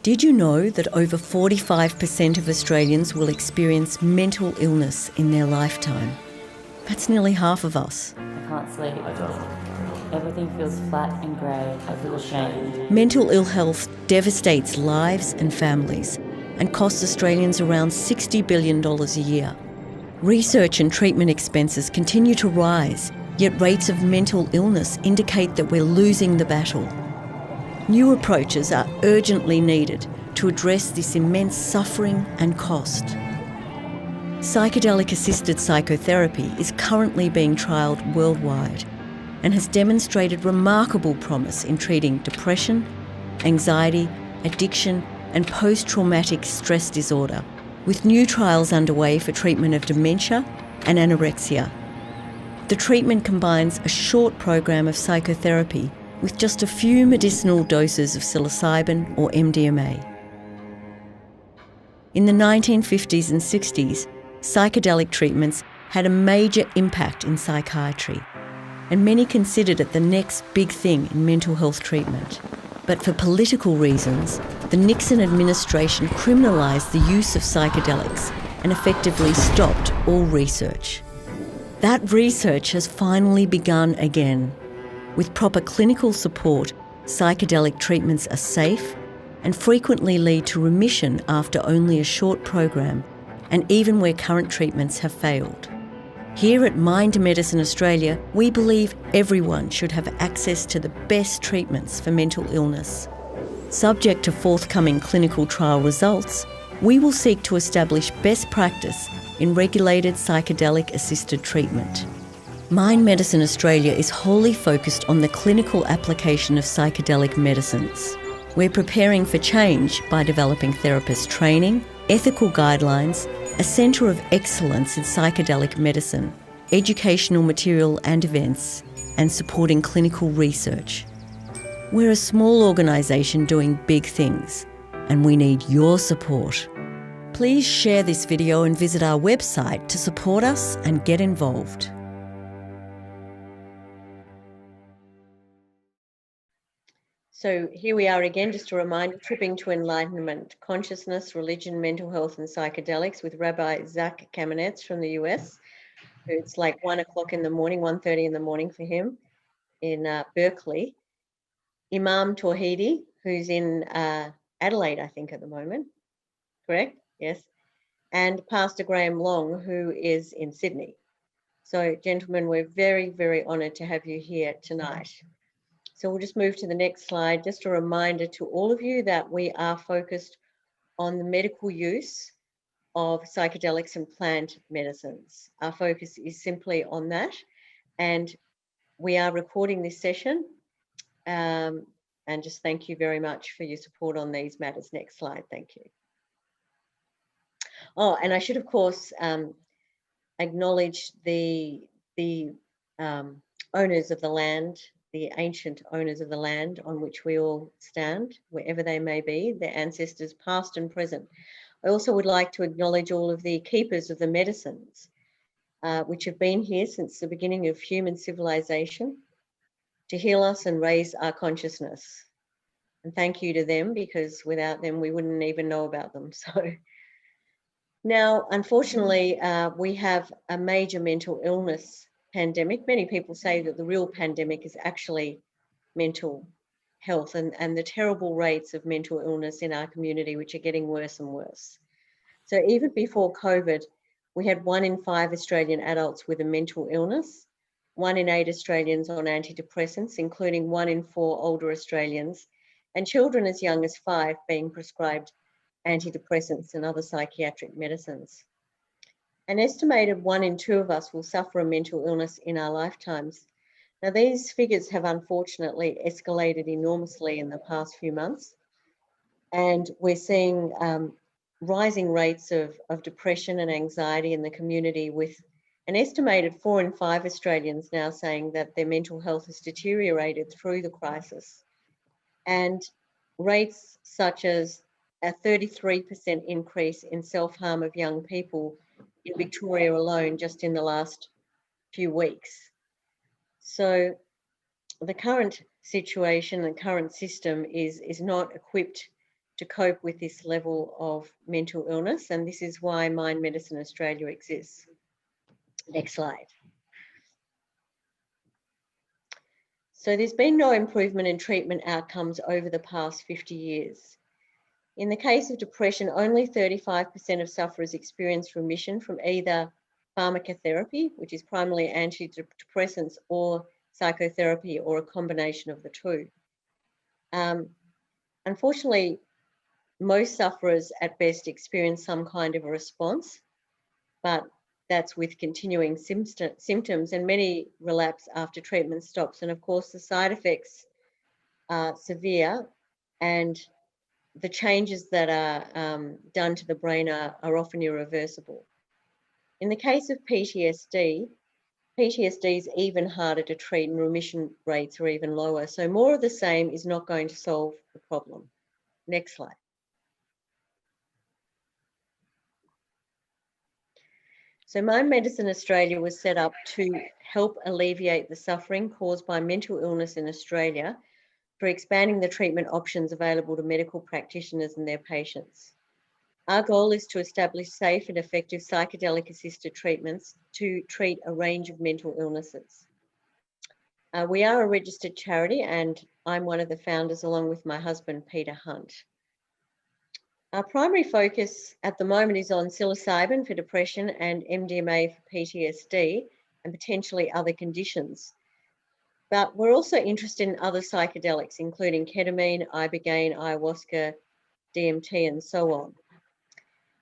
Did you know that over 45% of Australians will experience mental illness in their lifetime? That's nearly half of us. I can't sleep. Everything feels flat and grey. I feel ashamed. Mental ill health devastates lives and families and costs Australians around $60 billion a year. Research and treatment expenses continue to rise, yet rates of mental illness indicate that we're losing the battle. New approaches are urgently needed to address this immense suffering and cost. Psychedelic-assisted psychotherapy is currently being trialled worldwide and has demonstrated remarkable promise in treating depression, anxiety, addiction, and post-traumatic stress disorder, with new trials underway for treatment of dementia and anorexia. The treatment combines a short program of psychotherapy with just a few medicinal doses of psilocybin or MDMA. In the 1950s and 60s, psychedelic treatments had a major impact in psychiatry, and many considered it the next big thing in mental health treatment. But for political reasons, the Nixon administration criminalised the use of psychedelics and effectively stopped all research. That research has finally begun again. With proper clinical support, psychedelic treatments are safe and frequently lead to remission after only a short program, and even where current treatments have failed. Here at Mind Medicine Australia, we believe everyone should have access to the best treatments for mental illness. Subject to forthcoming clinical trial results, we will seek to establish best practice in regulated psychedelic-assisted treatment. Mind Medicine Australia is wholly focused on the clinical application of psychedelic medicines. We're preparing for change by developing therapist training, ethical guidelines, a centre of excellence in psychedelic medicine, educational material and events, and supporting clinical research. We're a small organisation doing big things, and we need your support. Please share this video and visit our website to support us and get involved. So here we are again, just a reminder, Tripping to Enlightenment, Consciousness, Religion, Mental Health and Psychedelics with Rabbi Zach Kamenetz from the US. It's like 1 o'clock in the morning, 1:30 in the morning for him in Berkeley. Imam Tawhidi, who's in Adelaide, I think at the moment, correct? Yes. And Pastor Graham Long, who is in Sydney. So gentlemen, we're very, very honoured to have you here tonight. So we'll just move to the next slide. Just a reminder to all of you that we are focused on the medical use of psychedelics and plant medicines. Our focus is simply on that. And we are recording this session. And just thank you very much for your support on these matters. Next slide, thank you. Oh, and I should, of course, acknowledge the owners of the land, the ancient owners of the land on which we all stand, wherever they may be, their ancestors past and present. I also would like to acknowledge all of the keepers of the medicines, which have been here since the beginning of human civilization to heal us and raise our consciousness. And thank you to them, because without them, we wouldn't even know about them. So now, unfortunately, we have a major mental illness pandemic. Many people say that the real pandemic is actually mental health and the terrible rates of mental illness in our community, which are getting worse and worse. So even before COVID, we had 1 in 5 Australian adults with a mental illness, 1 in 8 Australians on antidepressants, including 1 in 4 older Australians, and children as young as 5 being prescribed antidepressants and other psychiatric medicines. An estimated 1 in 2 of us will suffer a mental illness in our lifetimes. Now, these figures have unfortunately escalated enormously in the past few months, and we're seeing rising rates of depression and anxiety in the community, with an estimated 4 in 5 Australians now saying that their mental health has deteriorated through the crisis, and rates such as a 33% increase in self-harm of young people in Victoria alone just in the last few weeks. So the current situation, the current system is not equipped to cope with this level of mental illness, and this is why Mind Medicine Australia exists. Next slide. So there's been no improvement in treatment outcomes over the past 50 years. In the case of depression, only 35% of sufferers experience remission from either pharmacotherapy, which is primarily antidepressants, or psychotherapy, or a combination of the two. Unfortunately, most sufferers at best experience some kind of a response, but that's with continuing symptoms, and many relapse after treatment stops. And of course, the side effects are severe, and the changes that are done to the brain are often irreversible. In the case of PTSD is even harder to treat, and remission rates are even lower. So more of the same is not going to solve the problem. Next slide. So Mind Medicine Australia was set up to help alleviate the suffering caused by mental illness in Australia through expanding the treatment options available to medical practitioners and their patients. Our goal is to establish safe and effective psychedelic-assisted treatments to treat a range of mental illnesses. We are a registered charity, and I'm one of the founders along with my husband, Peter Hunt. Our primary focus at the moment is on psilocybin for depression and MDMA for PTSD and potentially other conditions. But we're also interested in other psychedelics, including ketamine, ibogaine, ayahuasca, DMT, and so on.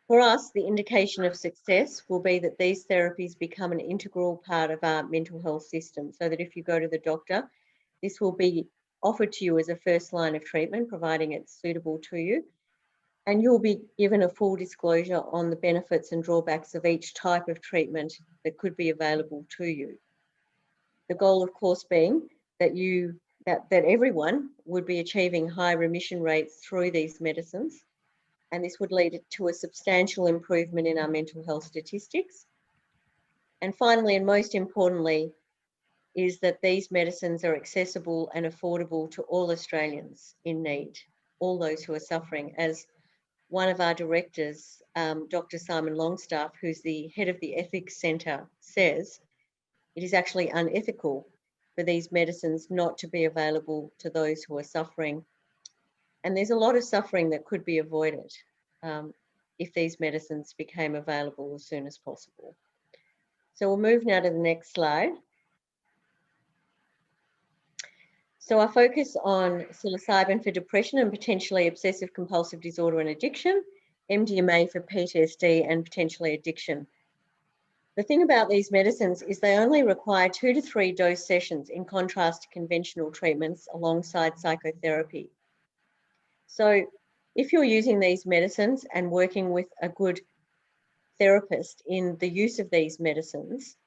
For us, the indication of success will be that these therapies become an integral part of our mental health system, so that if you go to the doctor, this will be offered to you as a first line of treatment, providing it's suitable to you. And you'll be given a full disclosure on the benefits and drawbacks of each type of treatment that could be available to you. The goal, of course, being that that everyone would be achieving high remission rates through these medicines, and this would lead to a substantial improvement in our mental health statistics. And finally, and most importantly, is that these medicines are accessible and affordable to all Australians in need, all those who are suffering. As one of our directors, Dr. Simon Longstaff, who's the head of the Ethics Centre, says, it is actually unethical for these medicines not to be available to those who are suffering. And there's a lot of suffering that could be avoided if these medicines became available as soon as possible. So we'll move now to the next slide. So our focus on psilocybin for depression and potentially obsessive compulsive disorder and addiction, MDMA for PTSD and potentially addiction. The thing about these medicines is they only require 2 to 3 dose sessions, in contrast to conventional treatments alongside psychotherapy. So if you're using these medicines and working with a good therapist in the use of these medicines,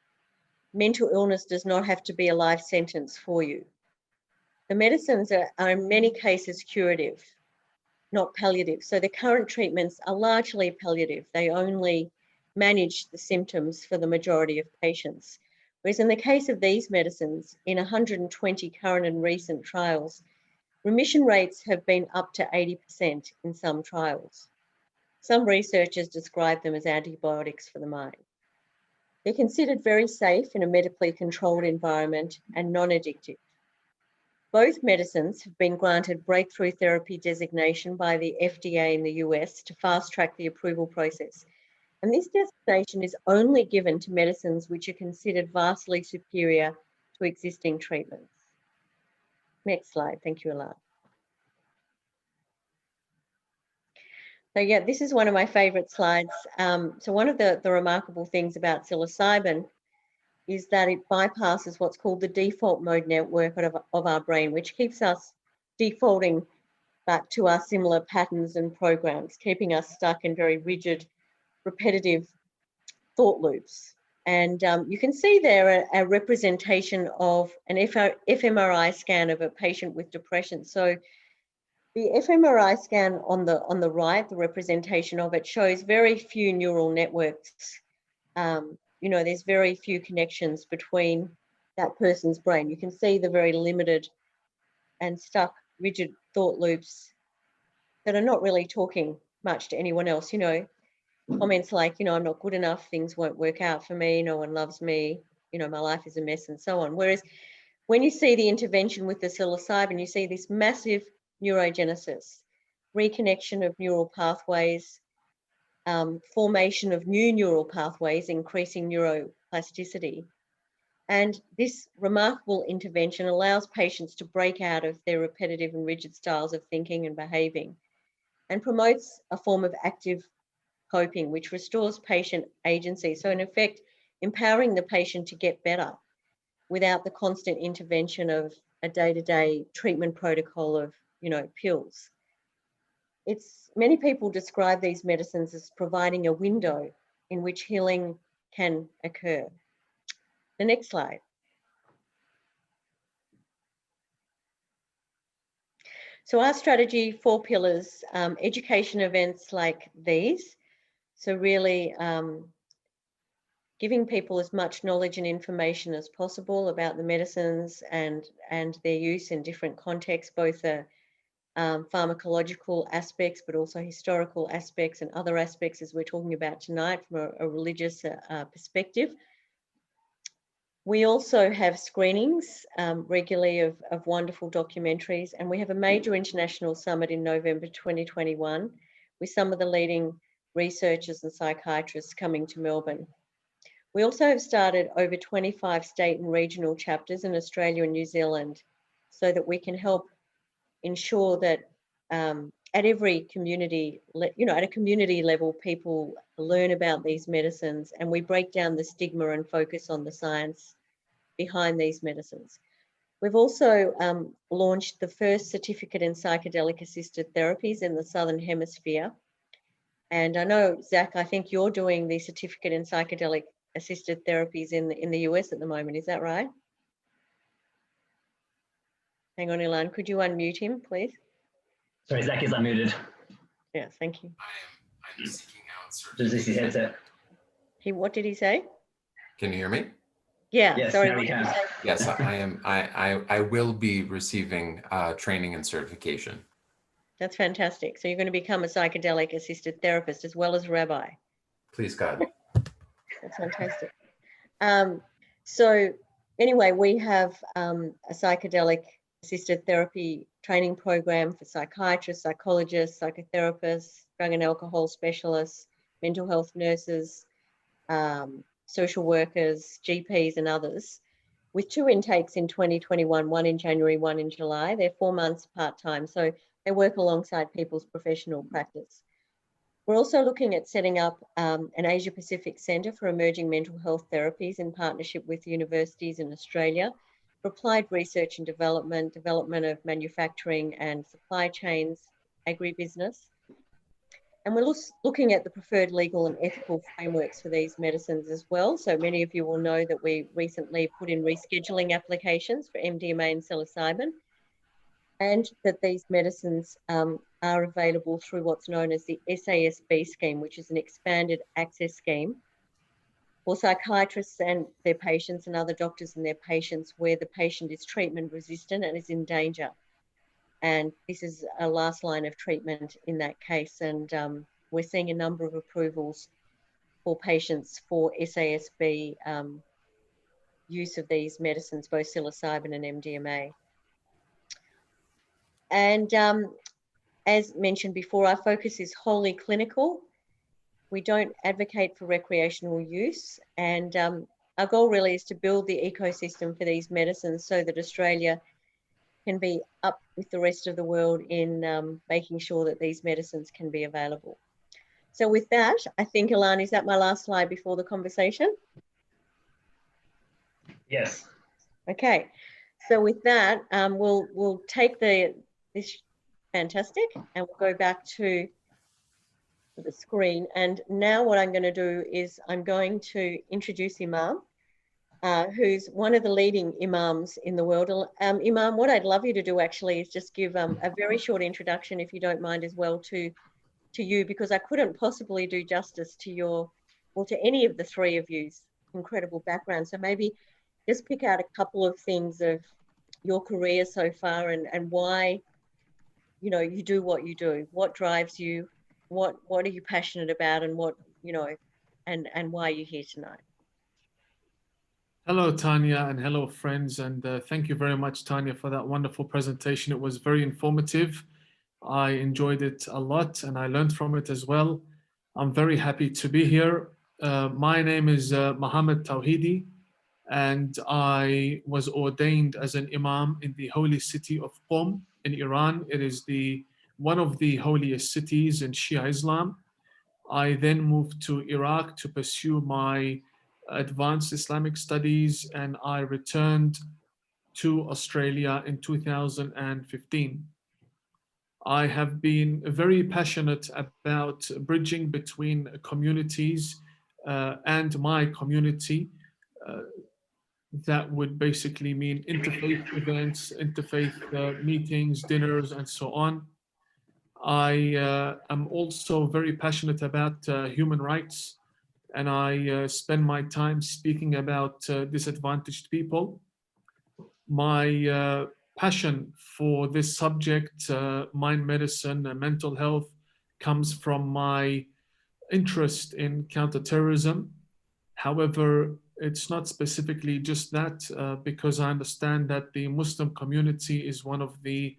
mental illness does not have to be a life sentence for you. The medicines are in many cases curative, not palliative. So the current treatments are largely palliative. They only manage the symptoms for the majority of patients. Whereas in the case of these medicines, in 120 current and recent trials, remission rates have been up to 80% in some trials. Some researchers describe them as antibiotics for the mind. They're considered very safe in a medically controlled environment and non-addictive. Both medicines have been granted breakthrough therapy designation by the FDA in the US to fast-track the approval process. And this designation is only given to medicines which are considered vastly superior to existing treatments. Next slide. Thank you, Alana. So yeah, this is one of my favorite slides. So one of the remarkable things about psilocybin is that it bypasses what's called the default mode network of our brain, which keeps us defaulting back to our similar patterns and programs, keeping us stuck in very rigid, repetitive thought loops. And you can see there a representation of an fMRI scan of a patient with depression. So the fMRI scan on the right, the representation of it, shows very few neural networks. You know, there's very few connections between that person's brain. You can see the very limited and stuck rigid thought loops that are not really talking much to anyone else, you know, comments like, you know, I'm not good enough, things won't work out for me, no one loves me, you know, my life is a mess and so on. Whereas when you see the intervention with the psilocybin, you see this massive neurogenesis, reconnection of neural pathways, formation of new neural pathways, increasing neuroplasticity. And this remarkable intervention allows patients to break out of their repetitive and rigid styles of thinking and behaving, and promotes a form of active coping, which restores patient agency. So in effect, empowering the patient to get better without the constant intervention of a day-to-day treatment protocol of, you know, pills. Many people describe these medicines as providing a window in which healing can occur. The next slide. So our strategy, 4 pillars, education events like these. So really giving people as much knowledge and information as possible about the medicines and their use in different contexts, both the pharmacological aspects, but also historical aspects and other aspects as we're talking about tonight from a religious perspective. We also have screenings regularly of wonderful documentaries, and we have a major international summit in November 2021 with some of the leading researchers and psychiatrists coming to Melbourne. We also have started over 25 state and regional chapters in Australia and New Zealand so that we can help ensure that at every community, you know, at a community level, people learn about these medicines, and we break down the stigma and focus on the science behind these medicines. We've also launched the first certificate in psychedelic assisted therapies in the Southern Hemisphere. And I know, Zach, I think you're doing the certificate in psychedelic assisted therapies in the US at the moment. Is that right? Hang on, Ilan, could you unmute him, please? Sorry, Zach is unmuted. Yeah, thank you. I'm seeking out Does this headset? What did he say? Can you hear me? Yeah, Yes, sorry. now we can. Yes, I will be receiving training and certification. That's fantastic. So you're going to become a psychedelic assisted therapist as well as rabbi. Please, God. That's fantastic. So anyway, we have a psychedelic assisted therapy training program for psychiatrists, psychologists, psychotherapists, drug and alcohol specialists, mental health nurses, social workers, GPs and others, with 2 intakes in 2021, one in January, one in July. They're 4 months part-time, so they work alongside people's professional practice. We're also looking at setting up an Asia Pacific Centre for Emerging Mental Health Therapies in partnership with universities in Australia for applied research and development, development of manufacturing and supply chains, agribusiness. And we're looking at the preferred legal and ethical frameworks for these medicines as well. So many of you will know that we recently put in rescheduling applications for MDMA and psilocybin, and that these medicines are available through what's known as the SASB scheme, which is an expanded access scheme for psychiatrists and their patients and other doctors and their patients where the patient is treatment resistant and is in danger. And this is a last line of treatment in that case. And we're seeing a number of approvals for patients for SASB use of these medicines, both psilocybin and MDMA. And as mentioned before, our focus is wholly clinical. We don't advocate for recreational use. And our goal really is to build the ecosystem for these medicines so that Australia can be up with the rest of the world in making sure that these medicines can be available. So with that, I think, Ilan, is that my last slide before the conversation? Yes. Okay. So with that, we'll take this fantastic, and we'll go back to the screen. And now what I'm going to do is I'm going to introduce Imam, who's one of the leading imams in the world. Imam, what I'd love you to do actually is just give a very short introduction, if you don't mind as well, to you, because I couldn't possibly do justice to to any of the 3 of you's incredible background. So maybe just pick out a couple of things of your career so far and why you know, you do what you do. What drives you? What are you passionate about, and what, you know, and why are you here tonight? Hello, Tanya, and hello, friends. And thank you very much, Tanya, for that wonderful presentation. It was very informative. I enjoyed it a lot and I learned from it as well. I'm very happy to be here. My name is Mohammed Tawhidi, and I was ordained as an imam in the holy city of Qom in Iran. It is one of the holiest cities in Shia Islam. I then moved to Iraq to pursue my advanced Islamic studies, and I returned to Australia in 2015. I have been very passionate about bridging between communities and my community. That would basically mean interfaith events, interfaith meetings, dinners, and so on. I am also very passionate about human rights, and I spend my time speaking about disadvantaged people. My passion for this subject, mind medicine and mental health, comes from my interest in counterterrorism. However, it's not specifically just that, because I understand that the Muslim community is one of the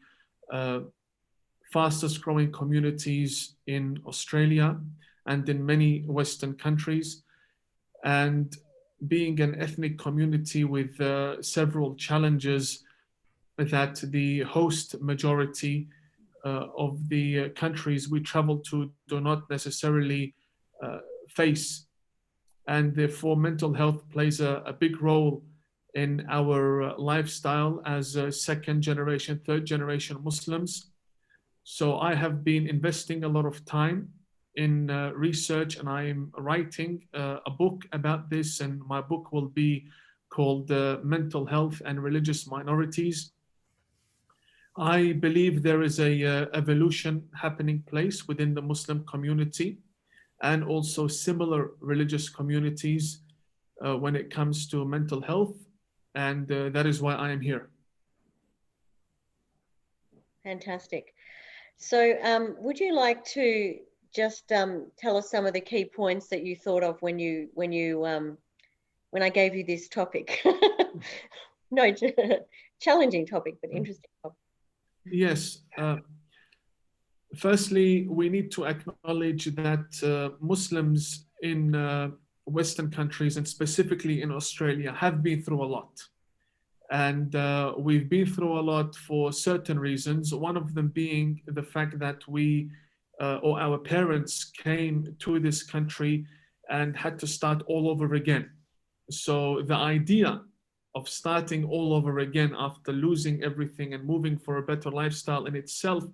fastest growing communities in Australia and in many Western countries. And being an ethnic community with several challenges that the host majority of the countries we travel to do not necessarily face. And therefore, mental health plays a big role in our lifestyle as second generation, third generation Muslims. So I have been investing a lot of time in research, and I am writing a book about this, and my book will be called Mental Health and Religious Minorities. I believe there is a evolution happening place within the Muslim community and also similar religious communities when it comes to mental health, and that is why I am here. Fantastic. So would you like to just tell us some of the key points that you thought of when I gave you this topic? No, challenging topic, but interesting topic. Yes. Firstly, we need to acknowledge that Muslims in Western countries, and specifically in Australia, have been through a lot. And we've been through a lot for certain reasons, one of them being the fact that we or our parents came to this country and had to start all over again. So the idea of starting all over again after losing everything and moving for a better lifestyle in itself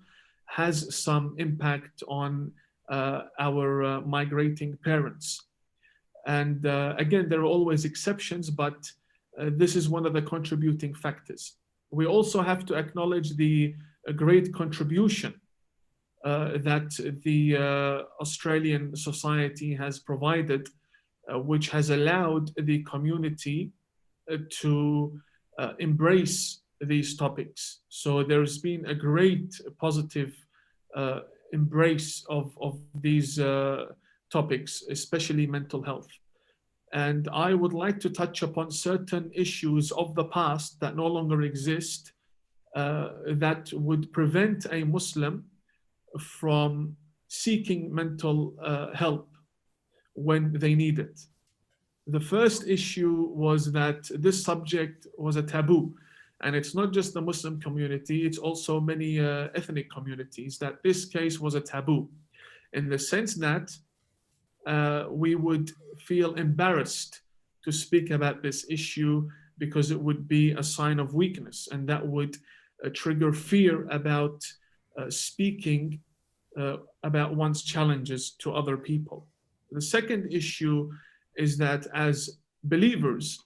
has some impact on our migrating parents. And again, there are always exceptions, but this is one of the contributing factors. We also have to acknowledge the great contribution that the Australian society has provided, which has allowed the community to embrace these topics. So there's been a great positive embrace of these topics, especially mental health. And I would like to touch upon certain issues of the past that no longer exist, that would prevent a Muslim from seeking mental help when they need it. The first issue was that this subject was a taboo. And it's not just the Muslim community, it's also many ethnic communities, that this case was a taboo, in the sense that we would feel embarrassed to speak about this issue because it would be a sign of weakness, and that would trigger fear about speaking about one's challenges to other people. The second issue is that as believers,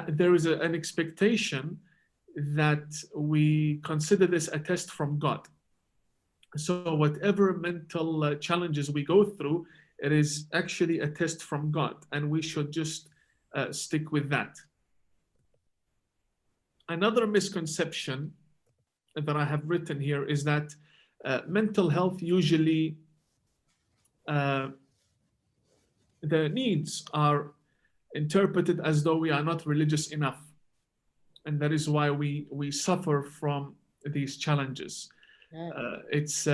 there is an expectation that we consider this a test from God. So whatever mental challenges we go through, it is actually a test from God, and we should just stick with that. Another misconception that I have written here is that mental health usually, the needs are interpreted as though we are not religious enough. And that is why we suffer from these challenges. It's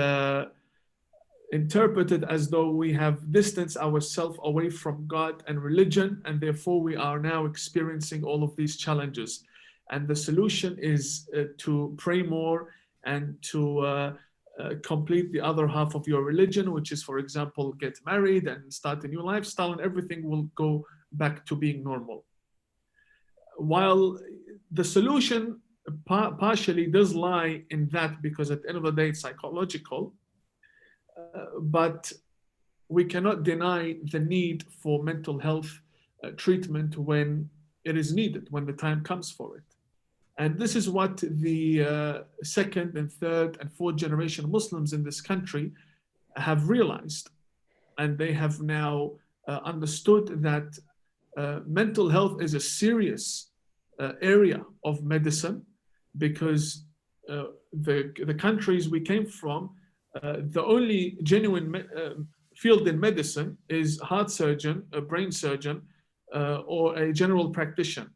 interpreted as though we have distanced ourselves away from God and religion, and therefore we are now experiencing all of these challenges. And the solution is to pray more and to complete the other half of your religion, which is, for example, get married and start a new lifestyle, and everything will go back to being normal. While the solution partially does lie in that, because at the end of the day, it's psychological, but we cannot deny the need for mental health treatment when it is needed, when the time comes for it. And this is what the second and third and fourth generation Muslims in this country have realized. And they have now understood that mental health is a serious area of medicine, because the countries we came from, the only genuine field in medicine is heart surgeon, a brain surgeon, or a general practitioner.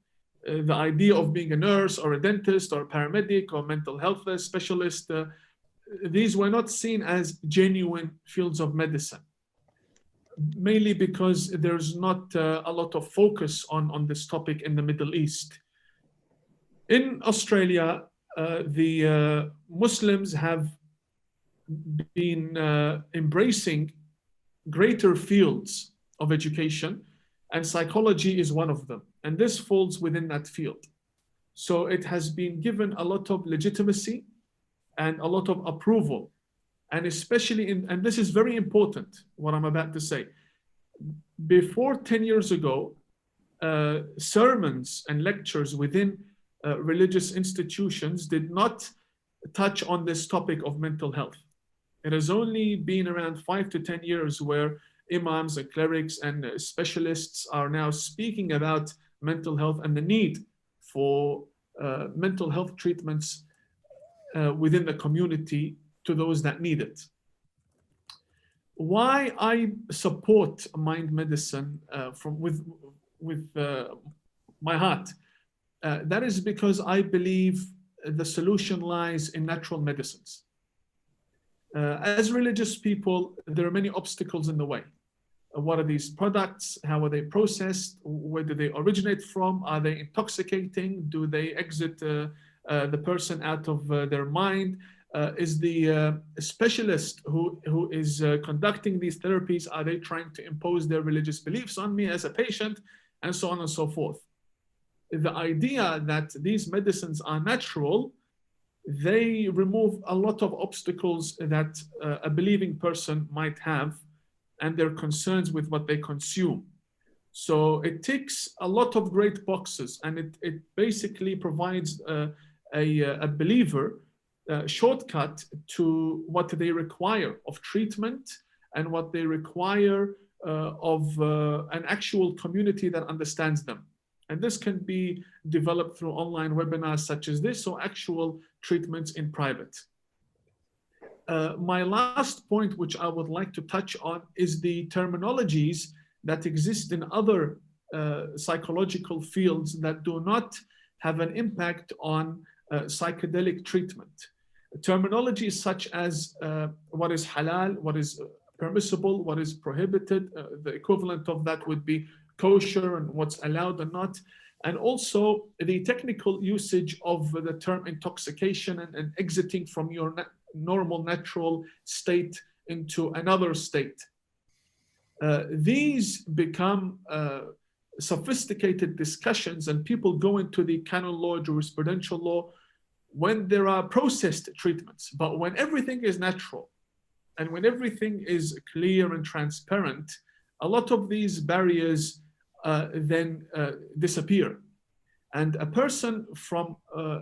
The idea of being a nurse or a dentist or a paramedic or mental health specialist, these were not seen as genuine fields of medicine, mainly because there's not a lot of focus on this topic in the Middle East. In Australia, the Muslims have been embracing greater fields of education, and psychology is one of them. And this falls within that field. So it has been given a lot of legitimacy and a lot of approval. And especially and this is very important, what I'm about to say. Before 10 years ago, sermons and lectures within religious institutions did not touch on this topic of mental health. It has only been around 5 to 10 years where imams and clerics and specialists are now speaking about mental health and the need for mental health treatments within the community to those that need it. Why I support mind medicine with my heart, that is because I believe the solution lies in natural medicines. As religious people, there are many obstacles in the way. What are these products? How are they processed? Where do they originate from? Are they intoxicating? Do they exit the person out of their mind? Is the specialist who is conducting these therapies, are they trying to impose their religious beliefs on me as a patient? And so on and so forth. The idea that these medicines are natural, they remove a lot of obstacles that a believing person might have and their concerns with what they consume. So it ticks a lot of great boxes, and it basically provides a believer shortcut to what they require of treatment and what they require of an actual community that understands them. And this can be developed through online webinars such as this, or actual treatments in private. My last point, which I would like to touch on, is the terminologies that exist in other psychological fields that do not have an impact on psychedelic treatment. Terminologies such as what is halal, what is permissible, what is prohibited, the equivalent of that would be kosher, and what's allowed and not, and also the technical usage of the term intoxication and exiting from your normal natural state into another state. These become sophisticated discussions, and people go into the canon law, jurisprudential law, when there are processed treatments. But when everything is natural and when everything is clear and transparent, a lot of these barriers then disappear. And a person from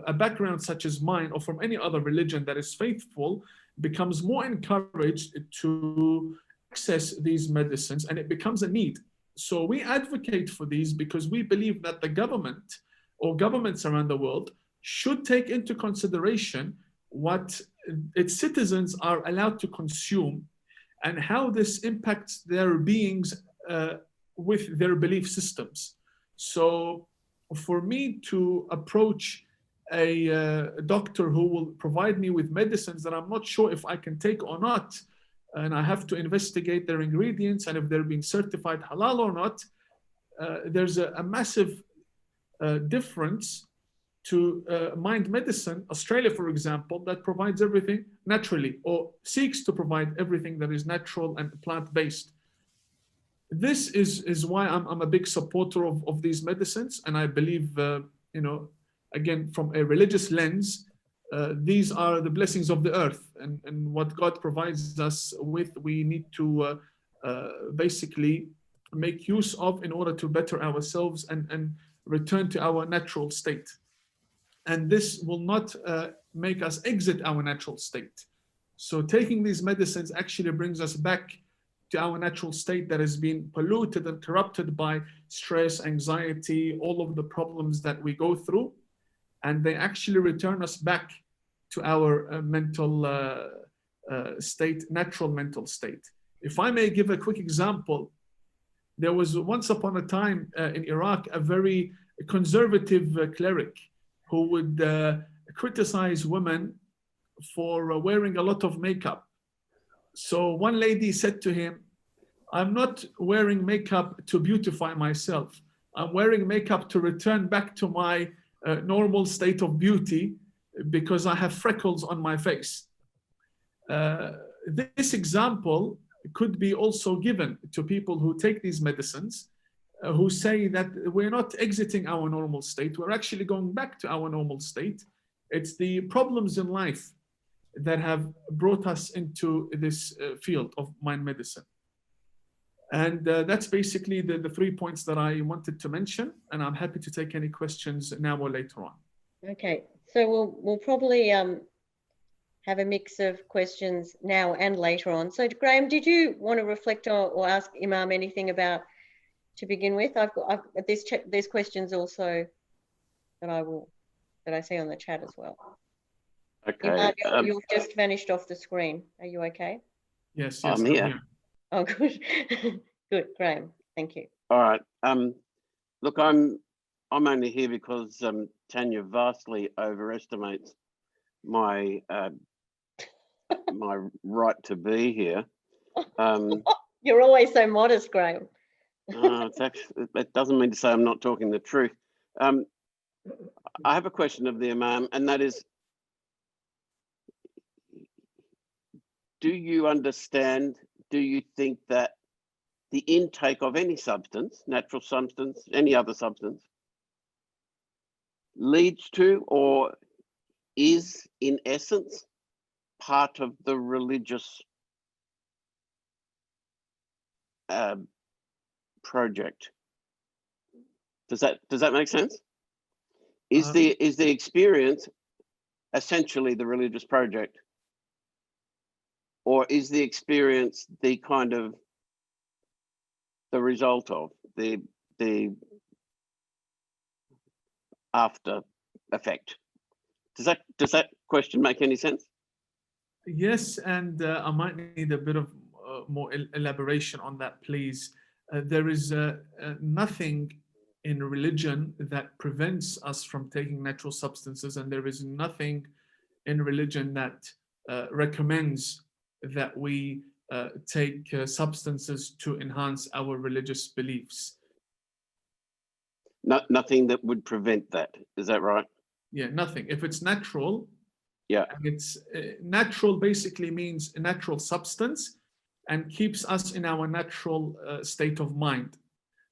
a background such as mine, or from any other religion that is faithful, becomes more encouraged to access these medicines, and it becomes a need. So we advocate for these because we believe that the government or governments around the world should take into consideration what its citizens are allowed to consume and how this impacts their beings with their belief systems. So for me to approach a doctor who will provide me with medicines that I'm not sure if I can take or not, and I have to investigate their ingredients and if they're being certified halal or not, there's a massive difference to mind medicine, Australia, for example, that provides everything naturally or seeks to provide everything that is natural and plant-based. This is why I'm a big supporter of these medicines. And I believe, you know, again, from a religious lens, these are the blessings of the earth, and what God provides us with, we need to basically make use of in order to better ourselves and return to our natural state. And this will not make us exit our natural state. So taking these medicines actually brings us back to our natural state that has been polluted and corrupted by stress, anxiety, all of the problems that we go through. And they actually return us back to our mental state, natural mental state. If I may give a quick example, there was once upon a time in Iraq, a very conservative cleric who would criticize women for wearing a lot of makeup. So one lady said to him, "I'm not wearing makeup to beautify myself. I'm wearing makeup to return back to my normal state of beauty because I have freckles on my face." This example could be also given to people who take these medicines, who say that we're not exiting our normal state, we're actually going back to our normal state. It's the problems in life that have brought us into this field of mind medicine. And that's basically the 3 points that I wanted to mention, and I'm happy to take any questions now or later on. Okay, so we'll probably have a mix of questions now and later on. So Graham, did you want to reflect on or ask Imam anything about to begin with? There's questions also that I see on the chat as well. Okay. Imam, you've just vanished off the screen. Are you okay? Yes, I'm here. Oh, good. Good, Graham. Thank you. All right. Look, I'm only here because Tanya vastly overestimates my my right to be here. You're always so modest, Graham. It's actually, it doesn't mean to say I'm not talking the truth. I have a question of the Imam, and that is, do you understand, do you think that the intake of any substance, natural substance, any other substance, leads to or is in essence part of the religious project? Does that make sense? Is the experience essentially the religious project, or is the experience the kind of the result of the after effect? Does that question make any sense? Yes, and I might need a bit of more elaboration on that, please. There is nothing in religion that prevents us from taking natural substances, and there is nothing in religion that recommends that we take substances to enhance our religious beliefs. Nothing that would prevent that. Is that right? Yeah, nothing. If it's natural, yeah, and it's natural basically means a natural substance and keeps us in our natural state of mind.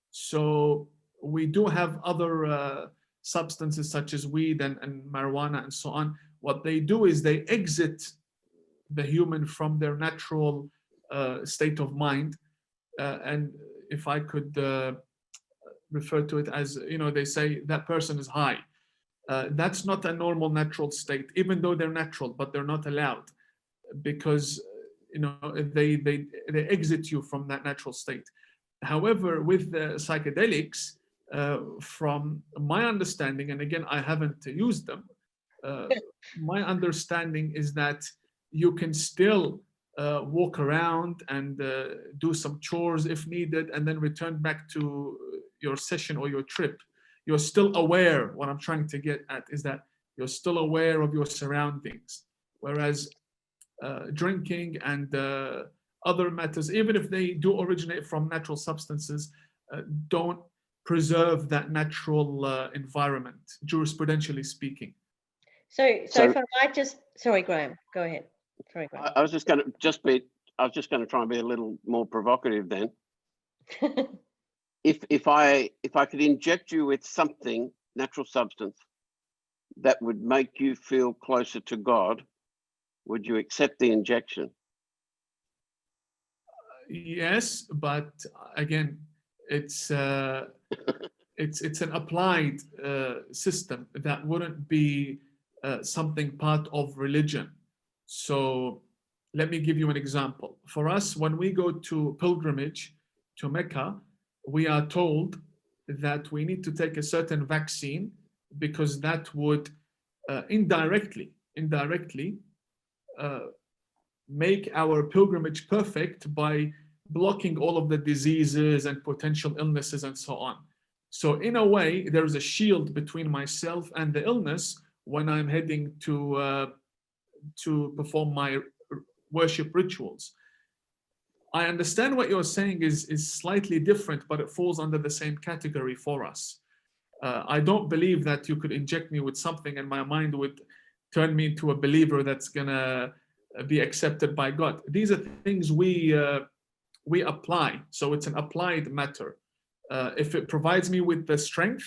So we do have other substances such as weed and marijuana and so on. What they do is they exit the human from their natural state of mind. And if I could refer to it as, you know, they say that person is high. That's not a normal natural state, even though they're natural, but they're not allowed because, you know, they exit you from that natural state. However, with the psychedelics, from my understanding, and again, I haven't used them, My understanding is that you can still walk around and do some chores if needed, and then return back to your session or your trip. You're still aware. What I'm trying to get at is that you're still aware of your surroundings. Whereas drinking and other matters, even if they do originate from natural substances, don't preserve that natural environment, jurisprudentially speaking. So if I might just, sorry, Graham, go ahead. Sorry, Graham. I was just going to try and be a little more provocative then. If I could inject you with something, natural substance, that would make you feel closer to God, would you accept the injection? Yes, but again, it's an applied system that wouldn't be something part of religion. So let me give you an example. For us, when we go to pilgrimage to Mecca, we are told that we need to take a certain vaccine because that would indirectly make our pilgrimage perfect by blocking all of the diseases and potential illnesses and so on. So in a way, there's a shield between myself and the illness when I'm heading to perform my worship rituals. I understand what you're saying is slightly different, but it falls under the same category for us. I don't believe that you could inject me with something and my mind would turn me into a believer that's gonna be accepted by God. These are things we apply, so it's an applied matter. If it provides me with the strength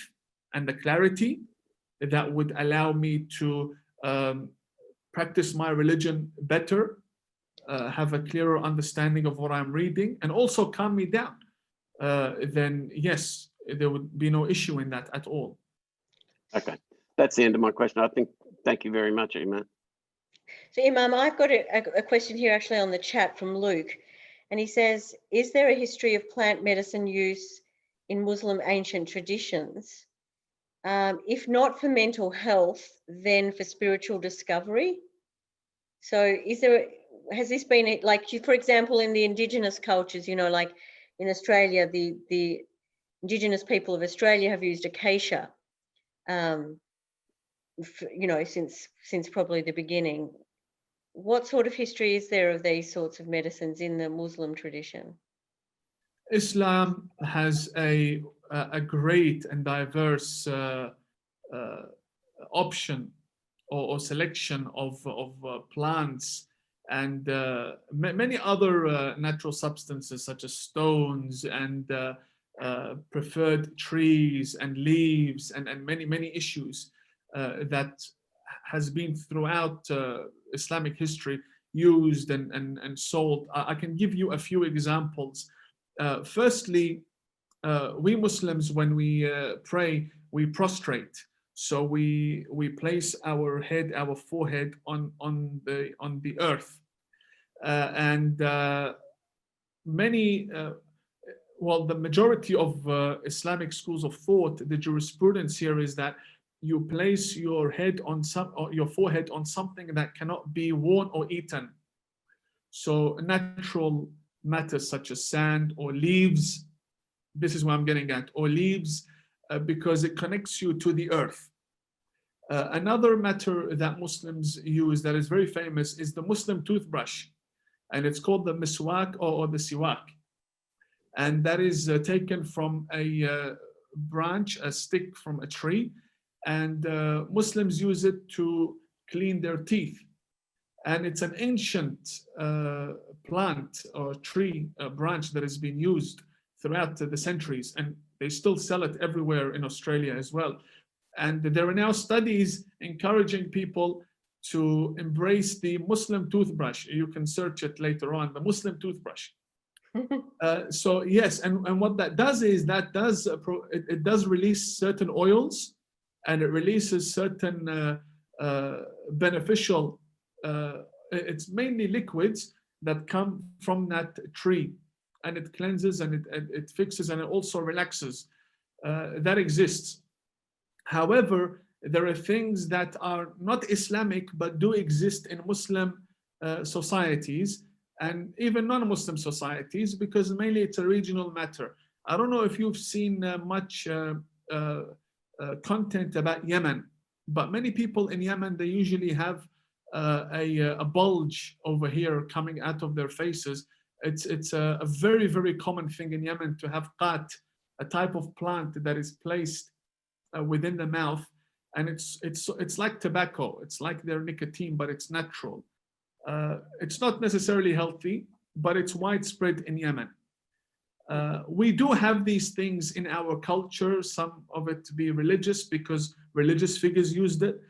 and the clarity that would allow me to practice my religion better, have a clearer understanding of what I'm reading, and also calm me down, then yes, there would be no issue in that at all. Okay, that's the end of my question. I think, thank you very much, Imam. So Imam, I've got a question here actually on the chat from Luke, and he says, is there a history of plant medicine use in Muslim ancient traditions? If not for mental health, then for spiritual discovery? So has this been, like, for example, in the indigenous cultures, like in Australia, the indigenous people of Australia have used acacia, since probably the beginning. What sort of history is there of these sorts of medicines in the Muslim tradition? Islam has a great and diverse option or selection of plants and many other natural substances such as stones and preferred trees and leaves and many issues that has been throughout Islamic history used and sold. I can give you a few examples. Firstly, we Muslims, when we pray, we prostrate. So we place our head, our forehead on the earth, and the majority of Islamic schools of thought, the jurisprudence here is that you place your head on your forehead on something that cannot be worn or eaten. So natural matters such as sand or leaves. This is what I'm getting at, or leaves, because it connects you to the earth. Another matter that Muslims use that is very famous is the Muslim toothbrush, and it's called the miswak or the siwak. And that is taken from a branch, a stick from a tree, and Muslims use it to clean their teeth. And it's an ancient plant or tree branch that has been used throughout the centuries, and they still sell it everywhere in Australia as well. And there are now studies encouraging people to embrace the Muslim toothbrush. You can search it later on, the Muslim toothbrush. So yes, and what that does is it does release certain oils, and it releases certain beneficial, it's mainly liquids that come from that tree, and it cleanses and it fixes and it also relaxes. That exists. However, there are things that are not Islamic but do exist in Muslim societies and even non-Muslim societies, because mainly it's a regional matter. I don't know if you've seen much content about Yemen, but many people in Yemen, they usually have a bulge over here coming out of their faces. It's a very, very common thing in Yemen to have qat, a type of plant that is placed within the mouth, and it's like tobacco. It's like their nicotine, but it's natural. It's not necessarily healthy, but it's widespread in Yemen. We do have these things in our culture, some of it to be religious because religious figures used it.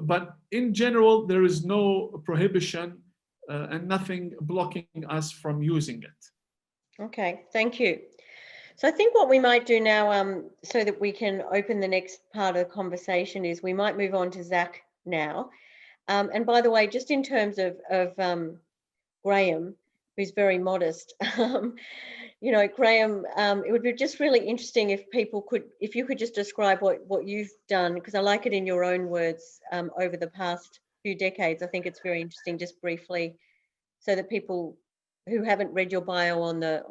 But in general, there is no prohibition and nothing blocking us from using it. Okay, thank you. So I think what we might do now, so that we can open the next part of the conversation, is we might move on to Zach now. And by the way, just in terms of Graham, who's very modest, Graham, it would be just really interesting if you could just describe what you've done, because I like it in your own words, over the past few decades. I think it's very interesting, just briefly, so that people who haven't read your bio on the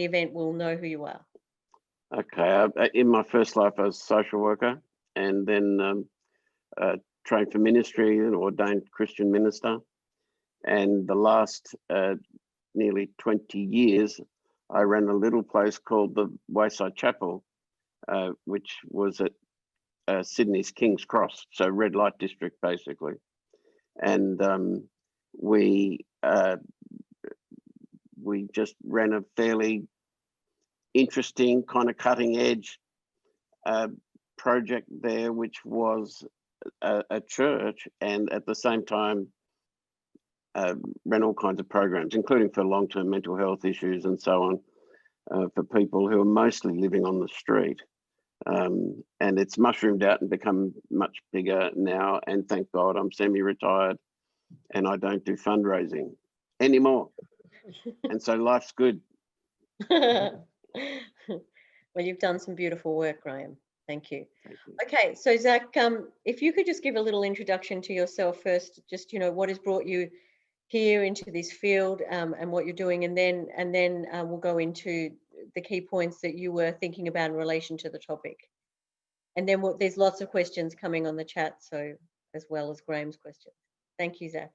event will know who you are. Okay, in my first life I was a social worker, and then trained for ministry and ordained Christian minister. And the last nearly 20 years, I ran a little place called the Wayside Chapel, which was at Sydney's King's Cross, so red light district basically. And we just ran a fairly interesting kind of cutting edge project there, which was a church, and at the same time ran all kinds of programs, including for long-term mental health issues and so on, for people who are mostly living on the street. And it's mushroomed out and become much bigger now, and thank God I'm semi-retired and I don't do fundraising anymore. And so life's good. Well, you've done some beautiful work, Graham. Thank you. Okay, so Zach, if you could just give a little introduction to yourself first, just what has brought you here into this field, and what you're doing, and then we'll go into the key points that you were thinking about in relation to the topic. And then there's lots of questions coming on the chat, so as well as Graham's questions. Thank you, Zach.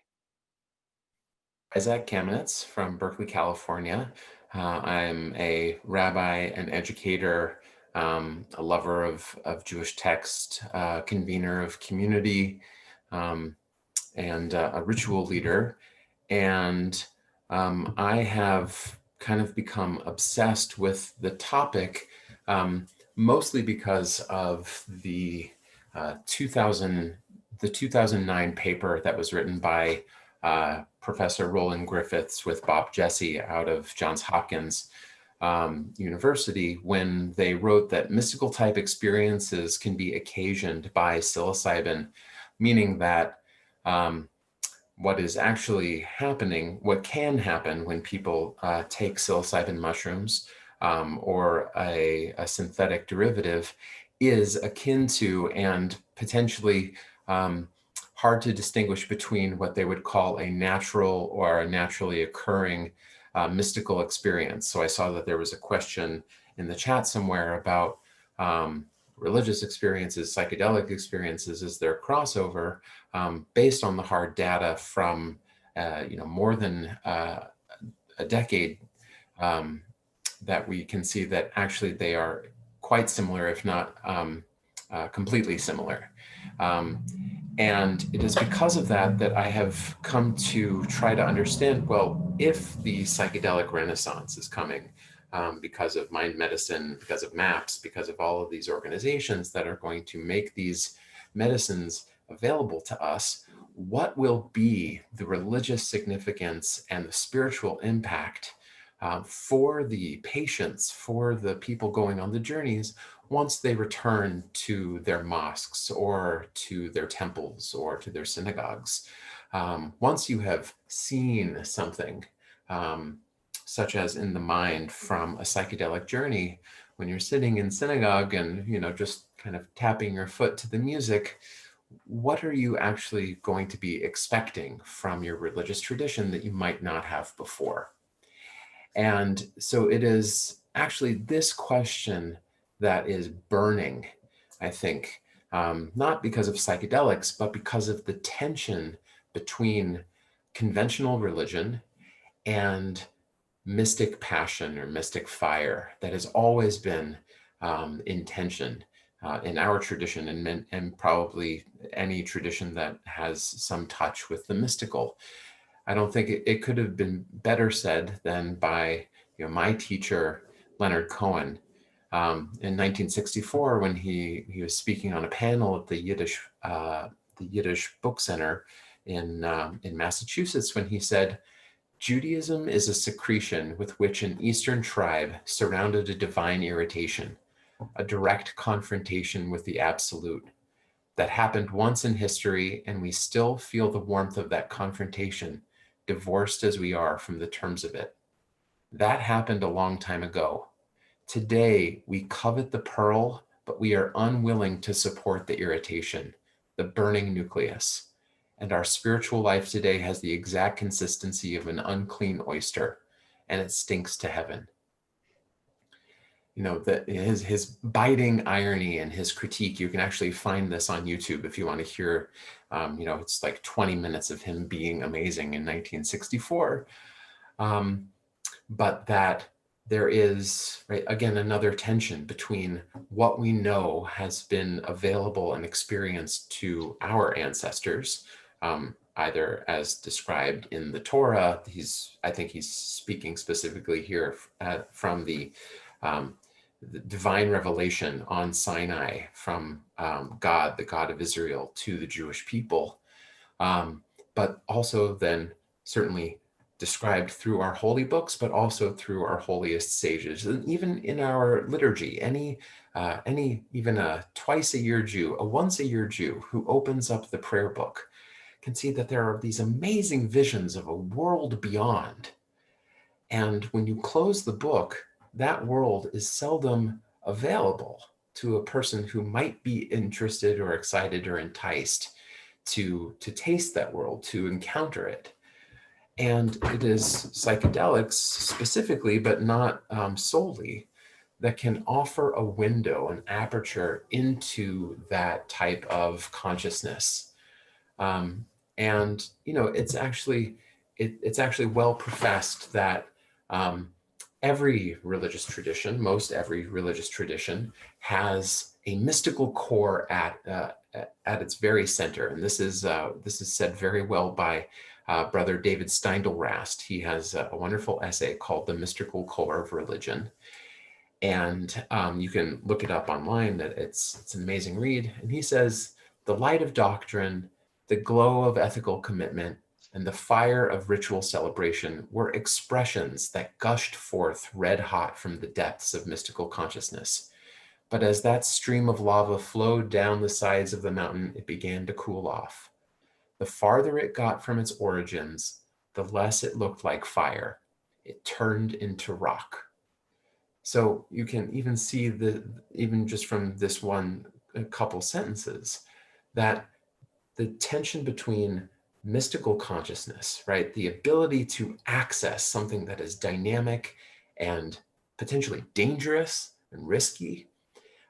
Zach Kamenetz from Berkeley, California. I'm a rabbi, an educator, a lover of Jewish text, convener of community, and a ritual leader. And I have kind of become obsessed with the topic, mostly because of the 2009 paper that was written by Professor Roland Griffiths with Bob Jesse out of Johns Hopkins University, when they wrote that mystical type experiences can be occasioned by psilocybin, meaning that what is actually happening, what can happen when people take psilocybin mushrooms or a synthetic derivative, is akin to and potentially hard to distinguish between what they would call a natural or a naturally occurring mystical experience. So I saw that there was a question in the chat somewhere about religious experiences, psychedelic experiences. Is there crossover? Based on the hard data from more than a decade, that we can see that actually they are quite similar, if not completely similar. And it is because of that that I have come to try to understand, well, if the psychedelic renaissance is coming because of mind medicine, because of MAPS, because of all of these organizations that are going to make these medicines available to us, what will be the religious significance and the spiritual impact for the patients, for the people going on the journeys, once they return to their mosques or to their temples or to their synagogues? Once you have seen something, such as in the mind from a psychedelic journey, when you're sitting in synagogue and just kind of tapping your foot to the music, what are you actually going to be expecting from your religious tradition that you might not have before? And so it is actually this question that is burning, I think, not because of psychedelics, but because of the tension between conventional religion and mystic passion or mystic fire that has always been in tension in our tradition, and probably any tradition that has some touch with the mystical. I don't think it could have been better said than by my teacher, Leonard Cohen, in 1964, when he was speaking on a panel at the Yiddish Book Center in Massachusetts, when he said, "Judaism is a secretion with which an Eastern tribe surrounded a divine irritation, a direct confrontation with the absolute. That happened once in history, and we still feel the warmth of that confrontation, divorced as we are from the terms of it. That happened a long time ago. Today, we covet the pearl, but we are unwilling to support the irritation, the burning nucleus. And our spiritual life today has the exact consistency of an unclean oyster, and it stinks to heaven." His biting irony and his critique, you can actually find this on YouTube if you want to hear, it's like 20 minutes of him being amazing in 1964. But that there is, right, again, another tension between what we know has been available and experienced to our ancestors, either as described in the Torah. I think he's speaking specifically here from the divine revelation on Sinai from God, the God of Israel, to the Jewish people, but also then certainly described through our holy books, but also through our holiest sages, and even in our liturgy. Any even a twice-a-year Jew, a once-a-year Jew who opens up the prayer book can see that there are these amazing visions of a world beyond. And when you close the book, that world is seldom available to a person who might be interested or excited or enticed to taste that world, to encounter it. And it is psychedelics specifically, but not solely, that can offer a window, an aperture into that type of consciousness. And it's actually well professed that every religious tradition, most every religious tradition, has a mystical core at its very center. And this is said very well by Brother David Steindl-Rast. He has a wonderful essay called "The Mystical Core of Religion," and you can look it up online. It's an amazing read. And he says, "The light of doctrine, the glow of ethical commitment, and the fire of ritual celebration were expressions that gushed forth red hot from the depths of mystical consciousness. But as that stream of lava flowed down the sides of the mountain, it began to cool off. The farther it got from its origins, the less it looked like fire. It turned into rock." So you can even see even just from this a couple sentences, that the tension between mystical consciousness, right, the ability to access something that is dynamic and potentially dangerous and risky,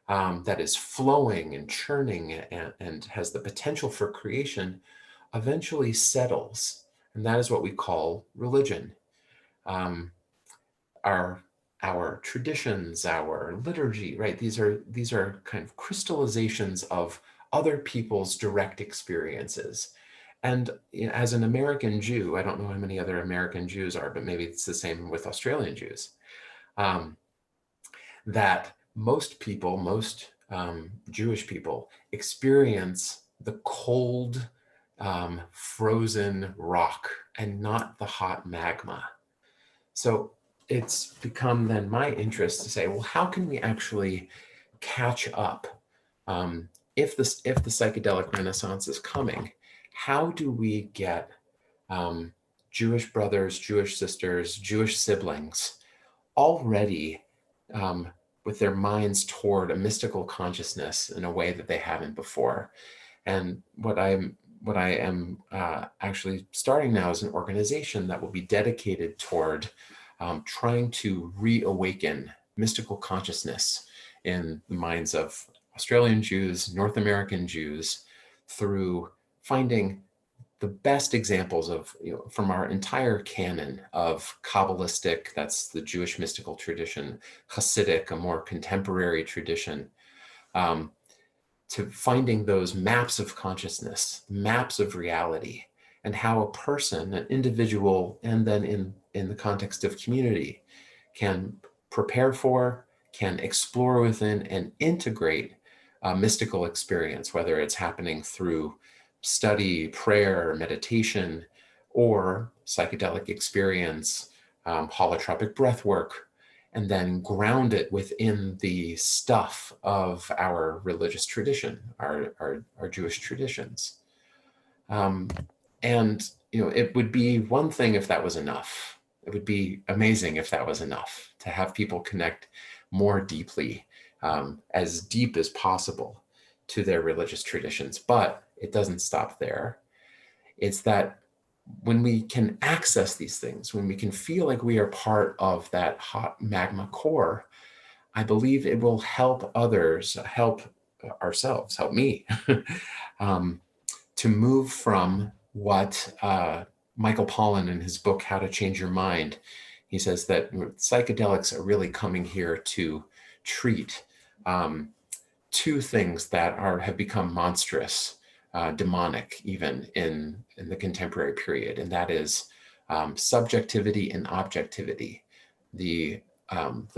that is flowing and churning and has the potential for creation, eventually settles. And that is what we call religion. Our traditions, our liturgy, right? These are kind of crystallizations of other people's direct experiences. And as an American Jew, I don't know how many other American Jews are, but maybe it's the same with Australian Jews, that most Jewish people experience the cold, frozen rock and not the hot magma. So it's become then my interest to say, well, how can we actually catch up? If the psychedelic renaissance is coming, how do we get Jewish brothers, Jewish sisters, Jewish siblings already with their minds toward a mystical consciousness in a way that they haven't before. And what I am actually starting now is an organization that will be dedicated toward trying to reawaken mystical consciousness in the minds of Australian Jews, North American Jews, through finding the best examples of, from our entire canon of Kabbalistic, that's the Jewish mystical tradition, Hasidic, a more contemporary tradition, to finding those maps of consciousness, maps of reality, and how a person, an individual, and then in the context of community, can prepare for, can explore within, and integrate a mystical experience, whether it's happening through study, prayer, meditation, or psychedelic experience, holotropic breath work, and then ground it within the stuff of our religious tradition, our Jewish traditions. And it would be one thing if that was enough. It would be amazing if that was enough to have people connect more deeply, as deep as possible, to their religious traditions. But it doesn't stop there. It's that when we can access these things, when we can feel like we are part of that hot magma core, I believe it will help others, help ourselves, help me, to move from what Michael Pollan in his book, How to Change Your Mind, he says that psychedelics are really coming here to treat two things that have become monstrous, demonic even in the contemporary period, and that is subjectivity and objectivity. The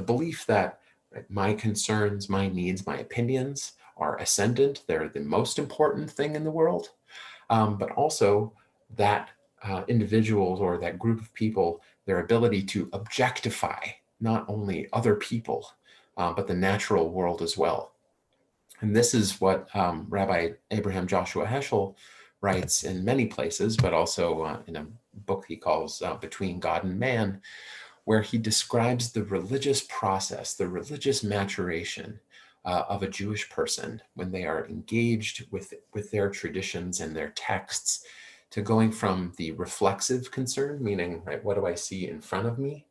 belief that my concerns, my needs, my opinions are ascendant, they're the most important thing in the world, but also that individuals or that group of people, their ability to objectify not only other people, but the natural world as well. And this is what Rabbi Abraham Joshua Heschel writes in many places, but also in a book he calls Between God and Man, where he describes the religious process, the religious maturation of a Jewish person when they are engaged with their traditions and their texts, to going from the reflexive concern, meaning, right, what do I see in front of me,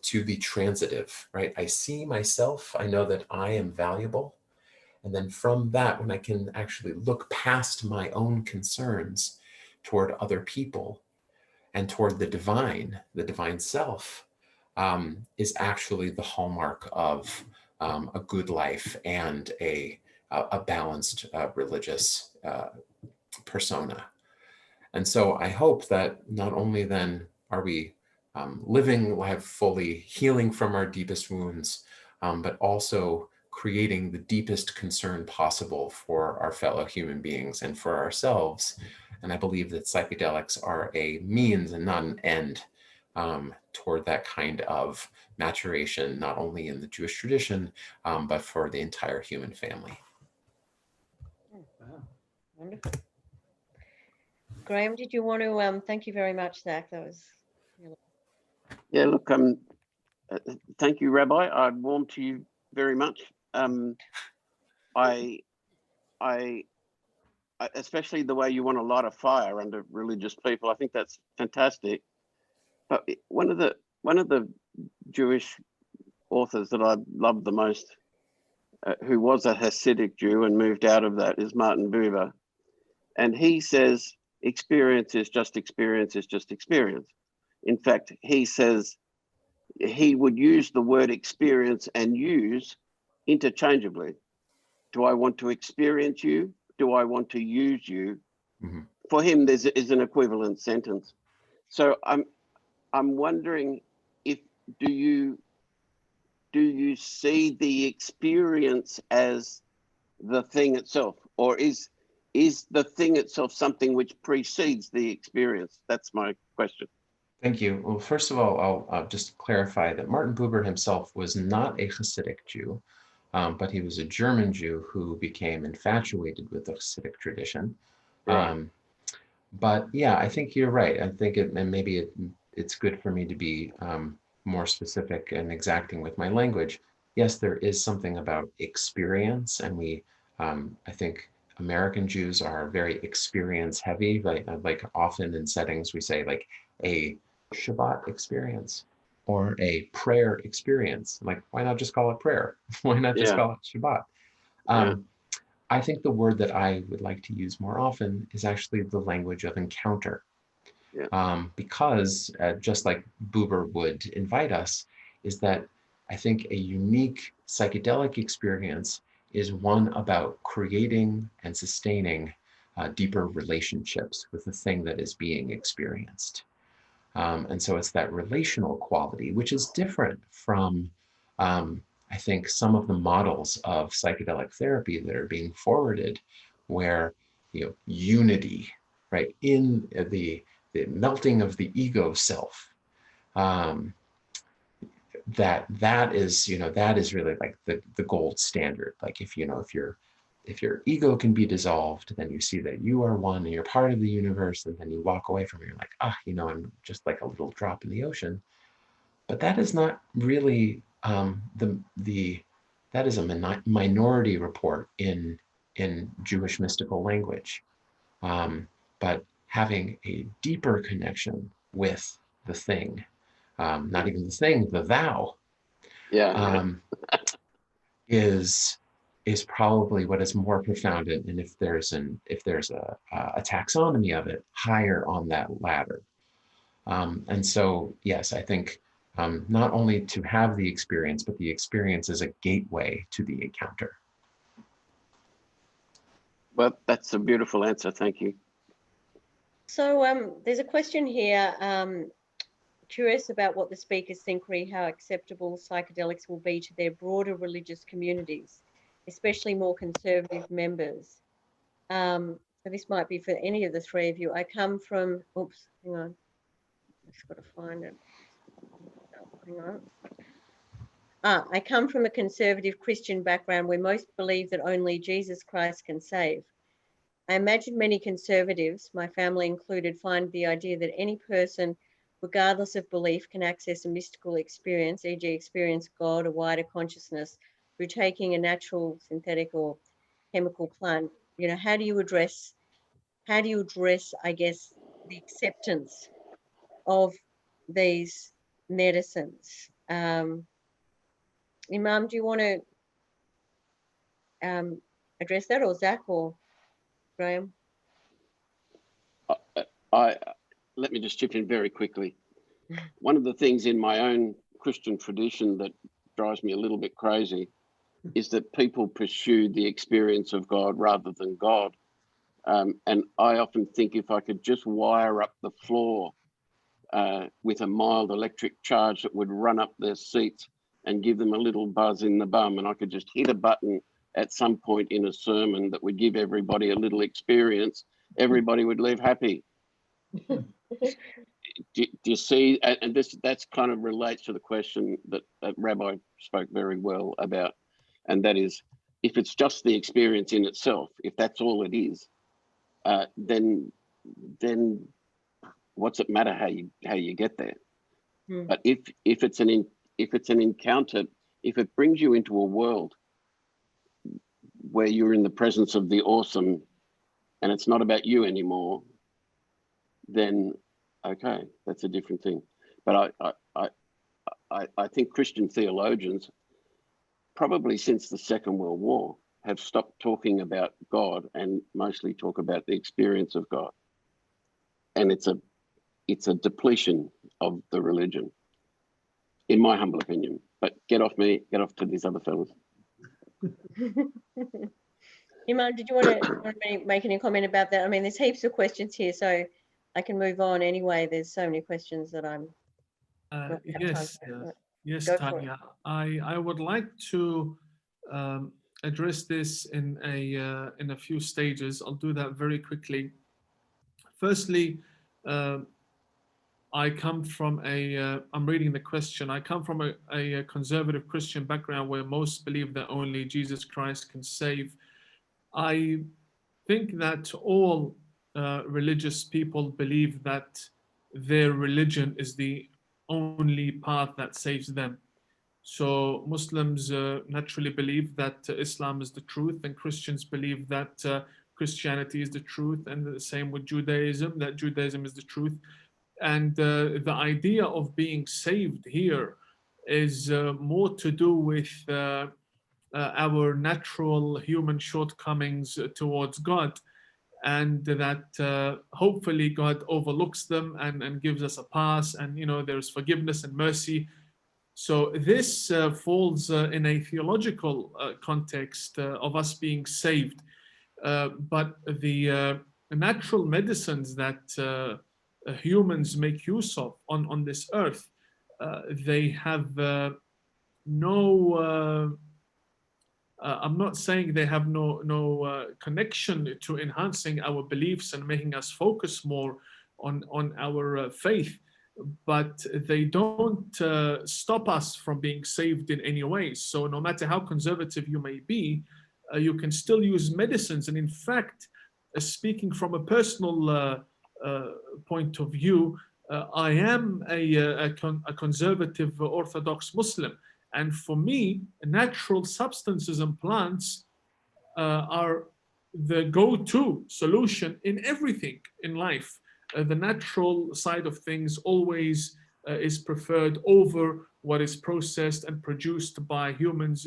to the transitive, right? I see myself, I know that I am valuable. And then from that, when I can actually look past my own concerns toward other people and toward the divine self, is actually the hallmark of a good life and a balanced religious persona. And so I hope that not only then are we living life fully, healing from our deepest wounds, but also creating the deepest concern possible for our fellow human beings and for ourselves. And I believe that psychedelics are a means and not an end toward that kind of maturation, not only in the Jewish tradition, but for the entire human family. Wow. Wonderful. Graham, did you want to, thank you very much, Zach. That was really... Yeah, look, thank you, Rabbi. I warm to you very much. I especially the way you want to light a fire under religious people. I think that's fantastic. But one of the Jewish authors that I love the most, who was a Hasidic Jew and moved out of that, is Martin Buber, and he says experience is just experience is just experience. In fact, he says he would use the word experience and use interchangeably. Do I want to experience you? Do I want to use you? Mm-hmm. For him, there is an equivalent sentence. So I'm wondering if do you see the experience as the thing itself, or is the thing itself something which precedes the experience? That's my question. Thank you. Well, first of all, I'll just clarify that Martin Buber himself was not a Hasidic Jew, but he was a German Jew who became infatuated with the Hasidic tradition. Right. But yeah, I think you're right. I think and maybe it's good for me to be more specific and exacting with my language. yes, there is something about experience, and I think American Jews are very experience heavy. Like often in settings we say like a Shabbat experience or a prayer experience. Like, why not just call it prayer? Why not just Yeah. call it Shabbat? Yeah. I think the word that I would like to use more often is actually the language of encounter. Yeah. Because just like Buber would invite us, is that I think a unique psychedelic experience is one about creating and sustaining deeper relationships with the thing that is being experienced. And so it's that relational quality, which is different from, I think, some of the models of psychedelic therapy that are being forwarded, where, unity, right, in the melting of the ego self, that is really like the gold standard. Like if your ego can be dissolved, then you see that you are one and you're part of the universe, and then you walk away from it, you're like, I'm just like a little drop in the ocean. But that is not really that is a minority report in Jewish mystical language. But having a deeper connection with the thing, not even the thing, the thou, Yeah. is probably what is more profound, and if there's a taxonomy of it, higher on that ladder. And so, yes, I think not only to have the experience, but the experience is a gateway to the encounter. Well, that's a beautiful answer. Thank you. So there's a question here. Curious about what the speakers think, how acceptable psychedelics will be to their broader religious communities, especially more conservative members. So this might be for any of the three of you. I come from, oops, hang on. I've just got to find it. Hang on. I come from a conservative Christian background where most believe that only Jesus Christ can save. I imagine many conservatives, my family included, find the idea that any person, regardless of belief, can access a mystical experience, e.g. experience God, a wider consciousness, through taking a natural, synthetic or chemical plant. How do you address, I guess, the acceptance of these medicines? Imam, do you want to address that, or Zach or Graham? Let me just chip in very quickly. One of the things in my own Christian tradition that drives me a little bit crazy is that people pursue the experience of God rather than God. And I often think if I could just wire up the floor with a mild electric charge that would run up their seats and give them a little buzz in the bum, and I could just hit a button at some point in a sermon that would give everybody a little experience, everybody would leave happy. Do you see? And that's kind of relates to the question that Rabbi spoke very well about, and that is, if it's just the experience in itself, if that's all it is, then what's it matter how you get there? But if it's an encounter, if it brings you into a world where you're in the presence of the awesome, and it's not about you anymore, then okay, that's a different thing. But I think Christian theologians, probably since the Second World War, have stopped talking about God and mostly talk about the experience of God. And it's a depletion of the religion, in my humble opinion. But get off to these other fellas. Iman, did you want to make any comment about that? I mean, there's heaps of questions here, so I can move on anyway. There's so many questions that I'm yes, Go Tanya. I would like to address this in a few stages. I'll do that very quickly. Firstly, I come from I'm reading the question. I come from a conservative Christian background where most believe that only Jesus Christ can save. I think that all religious people believe that their religion is the only path that saves them. So Muslims naturally believe that Islam is the truth, and Christians believe that Christianity is the truth, and the same with Judaism, that Judaism is the truth. And the idea of being saved here is more to do with our natural human shortcomings towards God, and that hopefully God overlooks them and gives us a pass, and there's forgiveness and mercy. So this falls in a theological context of us being saved. But the natural medicines that humans make use of on this earth, they have no I'm not saying they have no connection to enhancing our beliefs and making us focus more on our faith, but they don't stop us from being saved in any way. So no matter how conservative you may be, you can still use medicines. And in fact, speaking from a personal point of view, I am a conservative Orthodox Muslim. And for me, natural substances and plants are the go-to solution in everything in life. The natural side of things always is preferred over what is processed and produced by humans,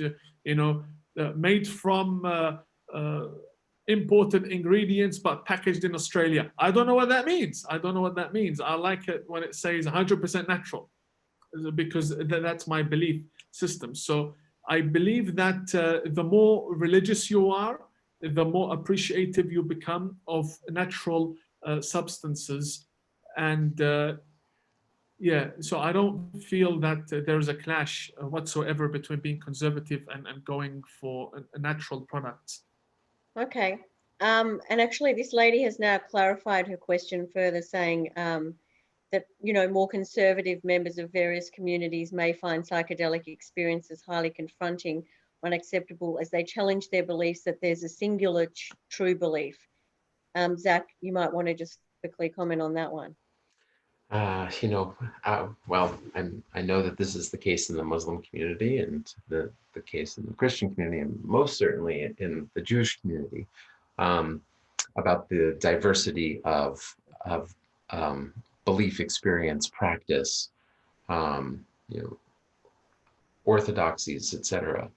made from imported ingredients but packaged in Australia. I don't know what that means. I like it when it says 100% natural, because that's my belief system. So I believe that the more religious you are, the more appreciative you become of natural substances. And so I don't feel that there's a clash whatsoever between being conservative and going for a natural products. Okay. And actually, this lady has now clarified her question further, saying that, more conservative members of various communities may find psychedelic experiences highly confronting, unacceptable, as they challenge their beliefs that there's a singular true belief. Zach, you might want to just quickly comment on that one. Well, I know that this is the case in the Muslim community and the case in the Christian community, and most certainly in the Jewish community, about the diversity of belief, experience, practice, orthodoxies, etc.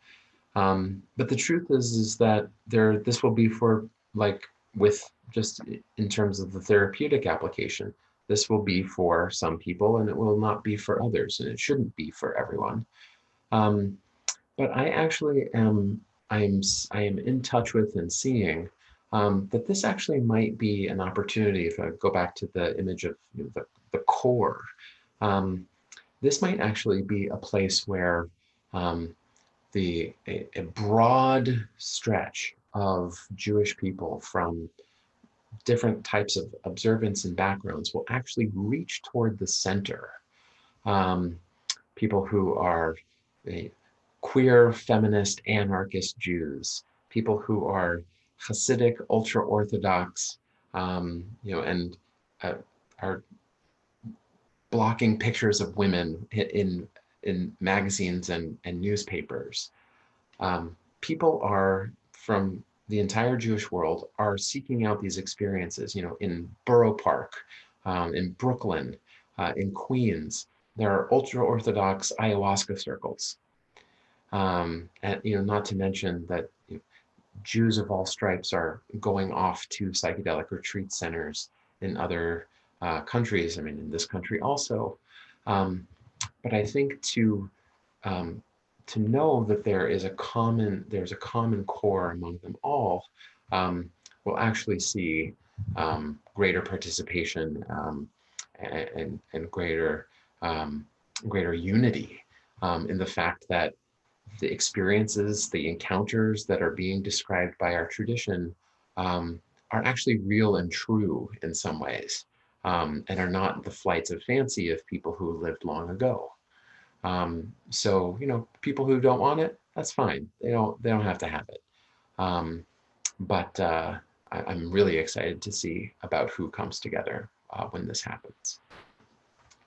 But the truth is that this will be for, like, with just in terms of the therapeutic application, this will be for some people and it will not be for others, and it shouldn't be for everyone. But I actually I am in touch with and seeing that this actually might be an opportunity. If I go back to the image of the core, this might actually be a place where a broad stretch of Jewish people from different types of observance and backgrounds will actually reach toward the center. People who are queer, feminist, anarchist Jews, people who are Hasidic, ultra-Orthodox, and are blocking pictures of women in magazines and newspapers. People are from the entire Jewish world are seeking out these experiences, in Borough Park, in Brooklyn, in Queens. There are ultra-Orthodox ayahuasca circles. And, not to mention that Jews of all stripes are going off to psychedelic retreat centers in other countries. I mean, in this country also. But I think to know that there's a common core among them all, we'll actually see greater participation and greater unity in the fact that the experiences, the encounters that are being described by our tradition are actually real and true in some ways, and are not the flights of fancy of people who lived long ago. So, people who don't want it, that's fine. They don't have to have it. But I'm really excited to see about who comes together when this happens.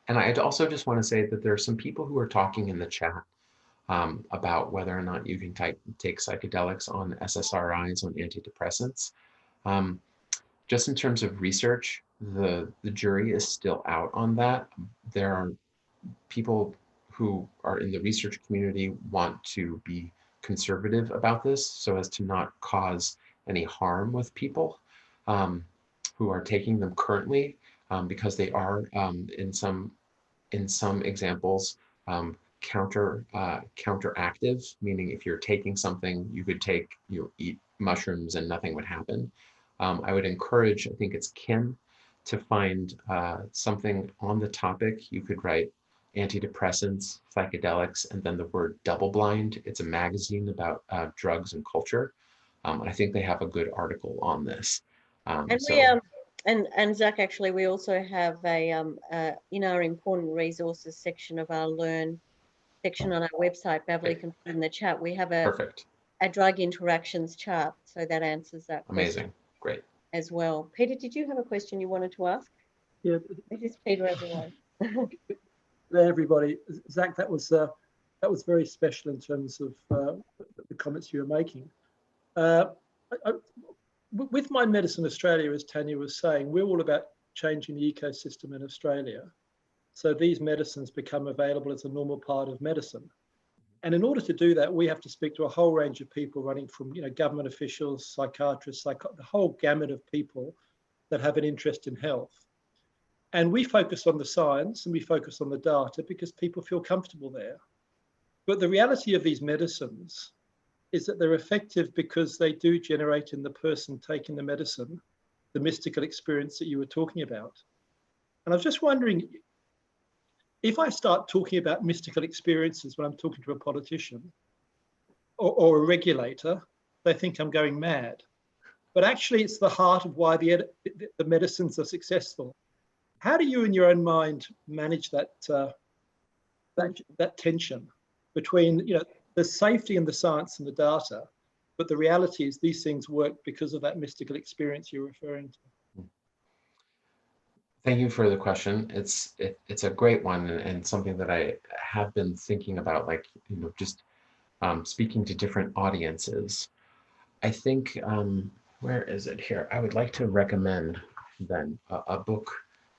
And I'd also just want to say that there are some people who are talking in the chat about whether or not you can take psychedelics on SSRIs, on antidepressants. Just in terms of research, the jury is still out on that. There are people who are in the research community want to be conservative about this so as to not cause any harm with people who are taking them currently, because they are in some examples counteractive, meaning if you're taking something, you could eat mushrooms and nothing would happen. I would encourage, I think it's Kim, to find something on the topic. You could write antidepressants, psychedelics, and then the word double blind. It's a magazine about drugs and culture. I think they have a good article on this. And and Zach, actually, we also have in our important resources section of our Learn section on our website. Beverly can put in the chat. We have a drug interactions chart, so that answers that question. Amazing, great. As well. Peter, did you have a question you wanted to ask? Yeah. It is Peter, everyone. Everybody, Zach, that was very special in terms of the comments you were making. With My Medicine Australia, as Tanya was saying, we're all about changing the ecosystem in Australia, so these medicines become available as a normal part of medicine. And in order to do that, we have to speak to a whole range of people, running from government officials, psychiatrists, the whole gamut of people that have an interest in health. And we focus on the science and we focus on the data because people feel comfortable there. But the reality of these medicines is that they're effective because they do generate in the person taking the medicine the mystical experience that you were talking about. And I was just wondering, if I start talking about mystical experiences when I'm talking to a politician or a regulator, they think I'm going mad. But actually, it's the heart of why the medicines are successful. How do you, in your own mind, manage that tension between the safety and the science and the data, but the reality is these things work because of that mystical experience you're referring to? Thank you for the question. It's a great one, and something that I have been thinking about, just speaking to different audiences. I think, where is it here? I would like to recommend then a book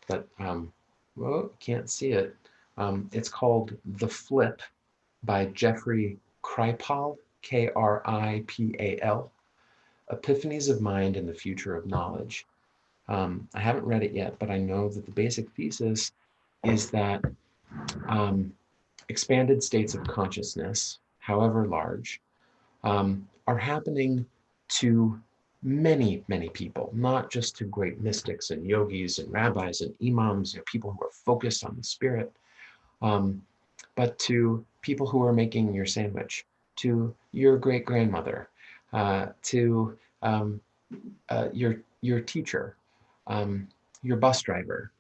that, can't see it. It's called The Flip by Jeffrey Kripal, Kripal, Epiphanies of Mind and the Future of Knowledge. I haven't read it yet, but I know that the basic thesis is that expanded states of consciousness, however large, are happening to many, many people, not just to great mystics and yogis and rabbis and imams, people who are focused on the spirit, but to people who are making your sandwich, to your great-grandmother, to your teacher, your bus driver.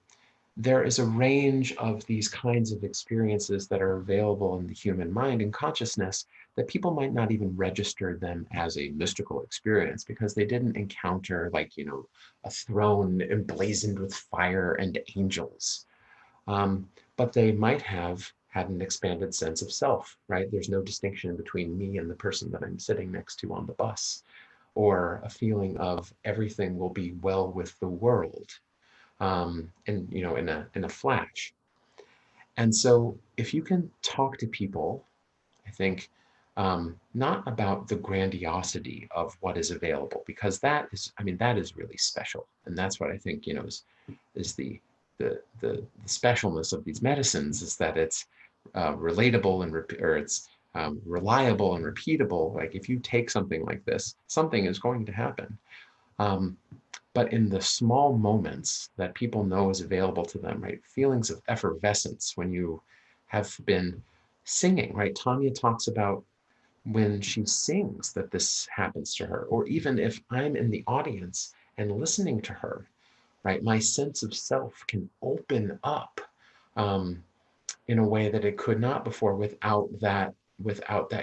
There is a range of these kinds of experiences that are available in the human mind and consciousness that people might not even register them as a mystical experience because they didn't encounter a throne emblazoned with fire and angels. But they might have had an expanded sense of self, right? There's no distinction between me and the person that I'm sitting next to on the bus, or a feeling of everything will be well with the world. In a flash. And so if you can talk to people, I think, not about the grandiosity of what is available, because that is really special. And that's what I think, is the specialness of these medicines, is that it's relatable it's reliable and repeatable. Like if you take something like this, something is going to happen. But in the small moments that people know is available to them, right? Feelings of effervescence when you have been singing, right? Tanya talks about when she sings that this happens to her, or even if I'm in the audience and listening to her, right? My sense of self can open up in a way that it could not before without that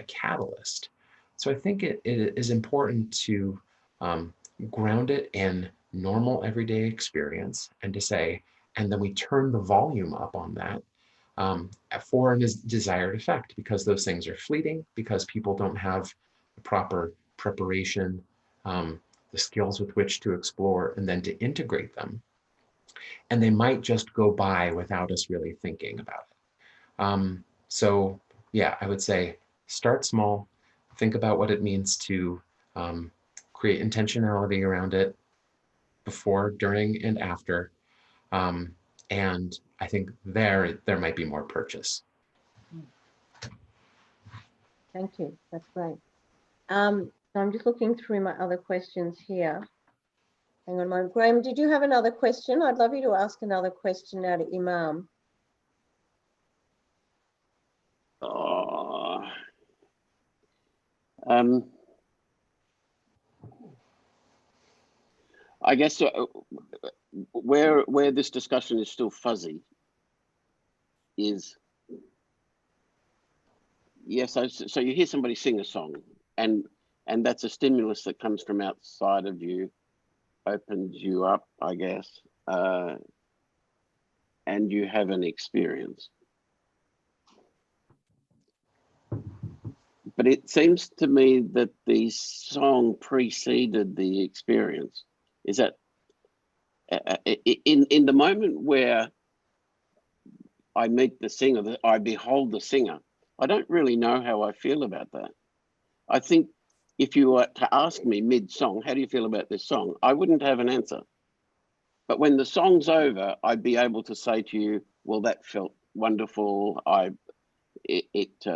catalyst. So I think it is important to ground it in normal everyday experience and to say, and then we turn the volume up on that for a desired effect, because those things are fleeting, because people don't have the proper preparation, the skills with which to explore and then to integrate them. And they might just go by without us really thinking about it. So yeah, I would say start small, think about what it means to create intentionality around it before, during, and after. And I think there might be more purchase. Thank you. That's great. So I'm just looking through my other questions here. Hang on a moment. Graham, did you have another question? I'd love you to ask another question now to Imam. Oh, I guess where this discussion is still fuzzy is, yes, so you hear somebody sing a song, and that's a stimulus that comes from outside of you, opens you up, I guess, and you have an experience. But it seems to me that the song preceded the experience. Is that in the moment where I meet the singer, I behold the singer, I don't really know how I feel about that. I think if you were to ask me mid-song, how do you feel about this song? I wouldn't have an answer. But when the song's over, I'd be able to say to you, well, that felt wonderful. It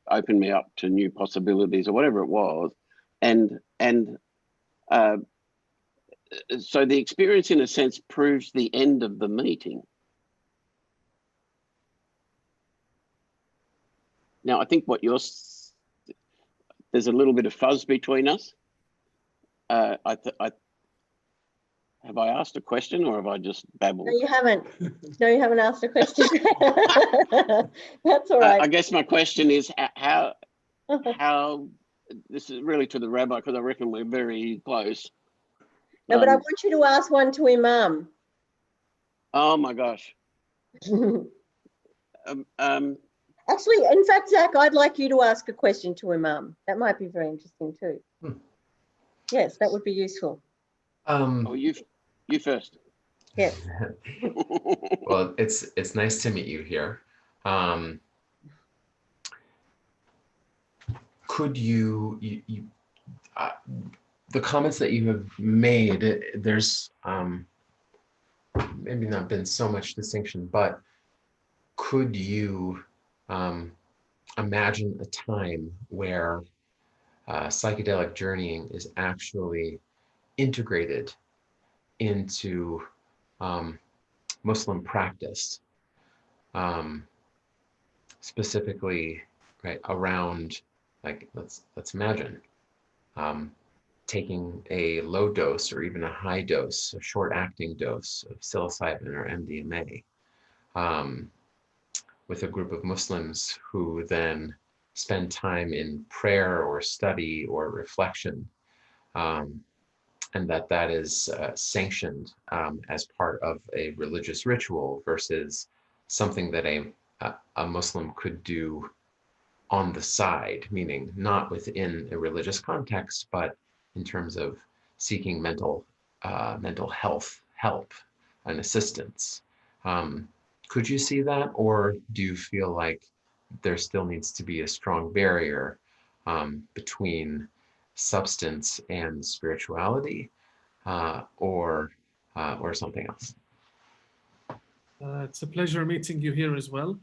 opened me up to new possibilities or whatever it was. And so the experience, in a sense, proves the end of the meeting. Now, I think there's a little bit of fuzz between us. Have I asked a question, or have I just babbled? No, you haven't. No, you haven't asked a question. That's all right. I guess my question is how this is really to the rabbi, because I reckon we're very close. No, but I want you to ask one to Imam. Oh my gosh. Actually, in fact, Zach, I'd like you to ask a question to Imam. That might be very interesting too. Yes, that would be useful. Oh, you first. Yes. Well, it's nice to meet you here. Could you the comments that you have made, there's maybe not been so much distinction, but could you imagine a time where psychedelic journeying is actually integrated into Muslim practice, specifically, right, around, like, let's imagine taking a low dose or even a high dose, a short-acting dose of psilocybin or MDMA, with a group of Muslims who then spend time in prayer or study or reflection, and that is sanctioned as part of a religious ritual versus something that a Muslim could do on the side, meaning not within a religious context, but in terms of seeking mental health help and assistance. Could you see that, or do you feel like there still needs to be a strong barrier between substance and spirituality, or something else? It's a pleasure meeting you here as well.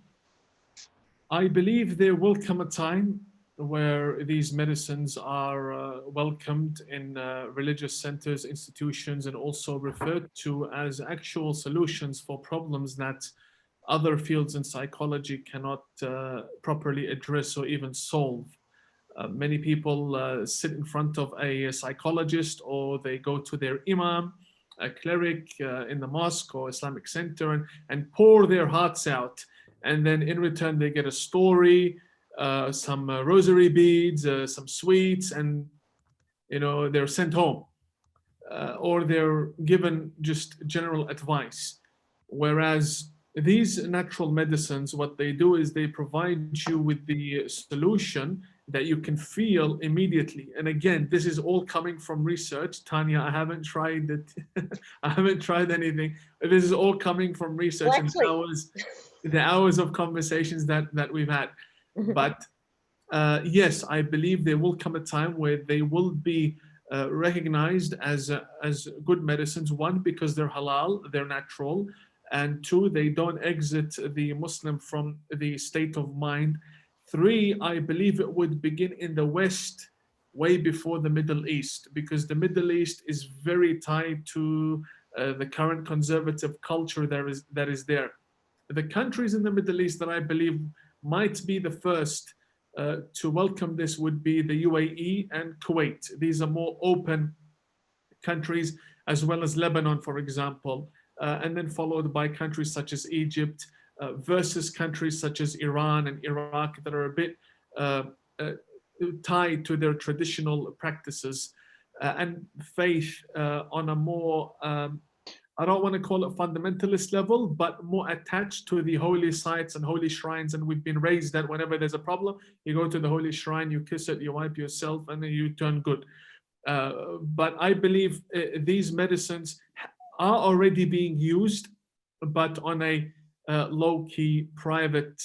I believe there will come a time where these medicines are welcomed in religious centers, institutions, and also referred to as actual solutions for problems that other fields in psychology cannot properly address or even solve. Many people sit in front of a psychologist, or they go to their imam, a cleric in the mosque or Islamic center, and pour their hearts out. And then in return, they get a story, some rosary beads, some sweets, and they're sent home. Or they're given just general advice. Whereas these natural medicines, what they do is they provide you with the solution that you can feel immediately. And again, this is all coming from research. Tanya, I haven't tried it. I haven't tried anything. This is all coming from research Well, and actually, the hours of conversations that we've had. But yes, I believe there will come a time where they will be recognized as good medicines. One, because they're halal, they're natural, and two, they don't exit the Muslim from the state of mind. Three, I believe it would begin in the West way before the Middle East, because the Middle East is very tied to the current conservative culture that is there. The countries in the Middle East that I believe might be the first to welcome this would be the UAE and Kuwait. These are more open countries, as well as Lebanon, for example, and then followed by countries such as Egypt, versus countries such as Iran and Iraq that are a bit tied to their traditional practices and faith on a more, I don't want to call it fundamentalist level, but more attached to the holy sites and holy shrines. And we've been raised that whenever there's a problem, you go to the holy shrine, you kiss it, you wipe yourself, and then you turn good. But I believe these medicines are already being used, but on a low-key private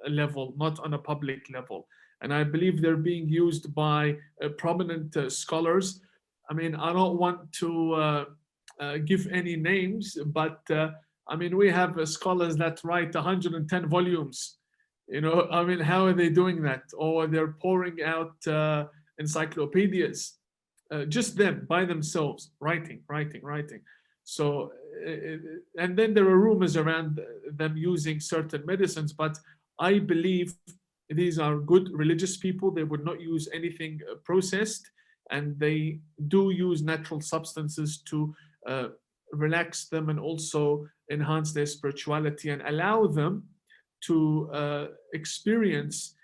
level, not on a public level. And I believe they're being used by prominent scholars. I mean, I don't want to give any names, but I mean, we have scholars that write 110 volumes. You know, I mean, how are they doing that? Or they're pouring out encyclopedias, just them by themselves, writing. So, and then there are rumors around them using certain medicines, but I believe these are good religious people. They would not use anything processed, and they do use natural substances to relax them and also enhance their spirituality and allow them to experience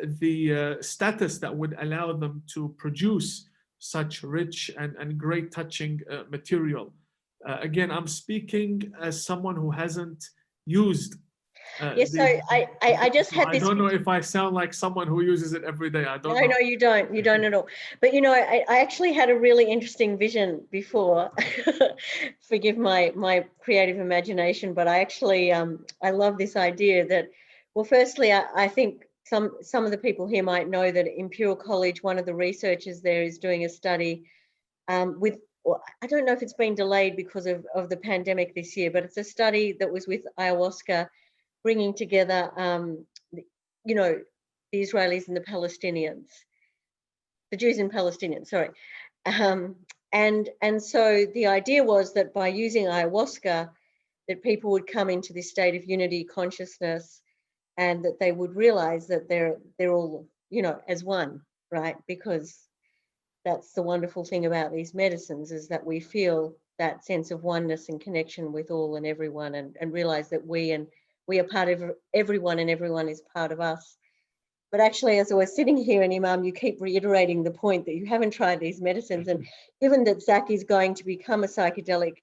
the status that would allow them to produce such rich and great touching material. Again, I'm speaking as someone who hasn't used yes, so I just had this. I don't know if I sound like someone who uses it every day. I don't know. No, you don't. You don't at all. But, you know, I actually had a really interesting vision before. Forgive my creative imagination, but I actually, I love this idea that, well, firstly, I think some of the people here might know that Imperial College, one of the researchers there is doing a study with, well, I don't know if it's been delayed because of the pandemic this year, but it's a study that was with ayahuasca, bringing together, you know, the Israelis and the Palestinians, the Jews and Palestinians, sorry. And so the idea was that by using ayahuasca, that people would come into this state of unity consciousness, and that they would realize that they're all, you know, as one, right? Because that's the wonderful thing about these medicines, is that we feel that sense of oneness and connection with all and everyone, and realize that we are part of everyone and everyone is part of us. But actually, as I was sitting here, and Imam, you keep reiterating the point that you haven't tried these medicines. And given that Zach is going to become a psychedelic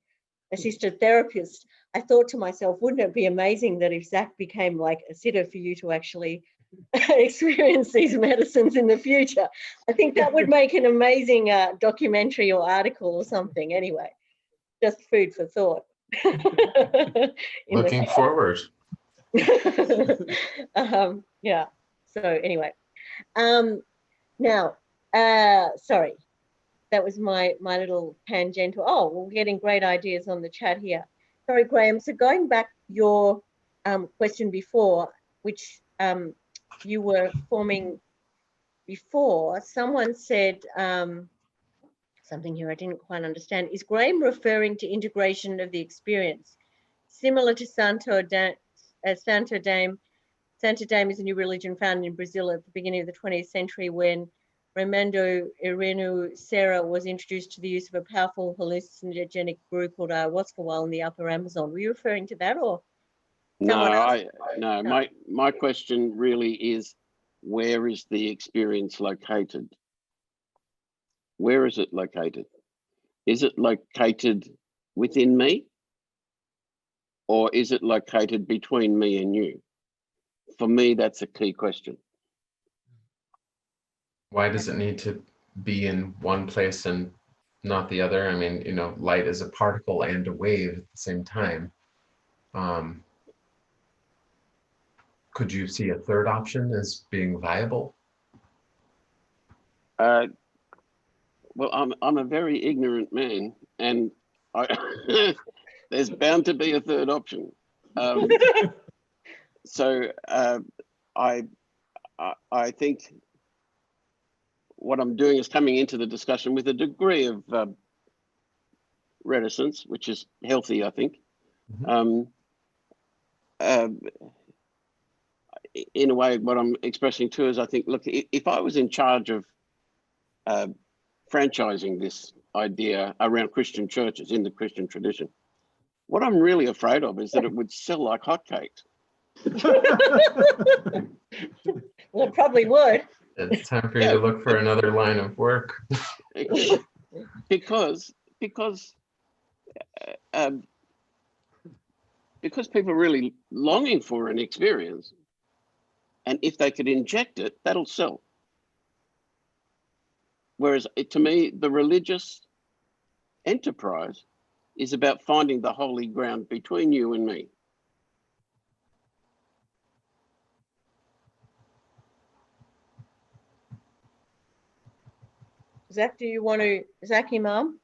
assisted therapist, I thought to myself, wouldn't it be amazing that if Zach became like a sitter for you to actually experience these medicines in the future? I think that would make an amazing documentary or article or something. Anyway, just food for thought. Looking forward. Yeah. So anyway, now, sorry, that was my little tangential. Oh, we're getting great ideas on the chat here. Sorry, Graham. So going back your question before, which you were forming before, someone said something here I didn't quite understand. Is Graham referring to integration of the experience, similar to Santo Daime? Santo Daime is a new religion founded in Brazil at the beginning of the 20th century, when Raimundo Irene Serra was introduced to the use of a powerful hallucinogenic brew called ayahuasca while in the upper Amazon. Were you referring to that, or? No, my question really is, where is the experience located? Where is it located? Is it located within me? or is it located between me and you? For me, that's a key question. Why does it need to be in one place and not the other? I mean, you know, light is a particle and a wave at the same time. Could you see a third option as being viable? Well, I'm a very ignorant man, and there's bound to be a third option. So I think what I'm doing is coming into the discussion with a degree of reticence, which is healthy, I think. In a way, what I'm expressing too is I think, look, if I was in charge of franchising this idea around Christian churches in the Christian tradition, what I'm really afraid of is that it would sell like hotcakes. Well, it probably would. It's time for you to look for another line of work. because people are really longing for an experience, and if they could inject it, that'll sell. Whereas to me, the religious enterprise is about finding the holy ground between you and me. Zach, do you want to, Zach, Imam?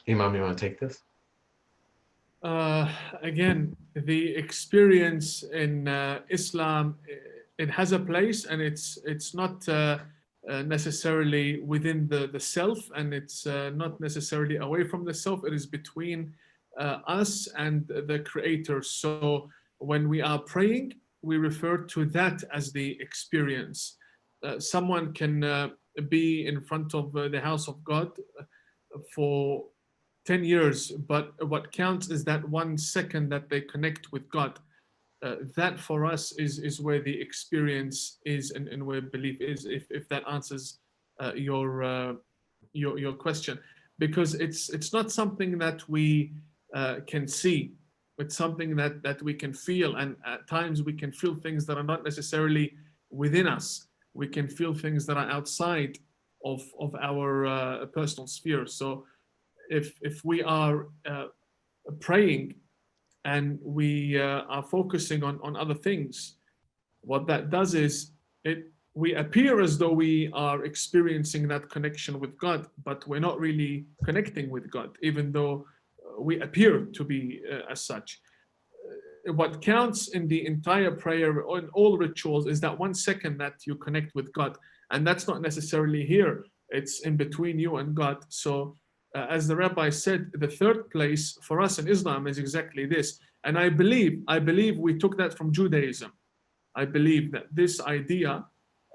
Imam, you want to take this? Again, the experience in Islam, it has a place, and it's not necessarily within the self, and it's not necessarily away from the self. It is between us and the Creator. So when we are praying, we refer to that as the experience. Someone can be in front of the house of God for 10 years, but what counts is that 1 second that they connect with God. That for us is where the experience is, and where belief is, if that answers your question. Because it's not something that we can see. It's something that we can feel, and at times we can feel things that are not necessarily within us. We can feel things that are outside of our personal sphere. So if we are praying and we are focusing on other things, what that does is we appear as though we are experiencing that connection with God, but we're not really connecting with God, even though we appear to be as such. What counts in the entire prayer or in all rituals is that 1 second that you connect with God, and that's not necessarily here. It's in between you and God. So as the rabbi said, the third place for us in Islam is exactly this. And I believe we took that from Judaism. I believe that this idea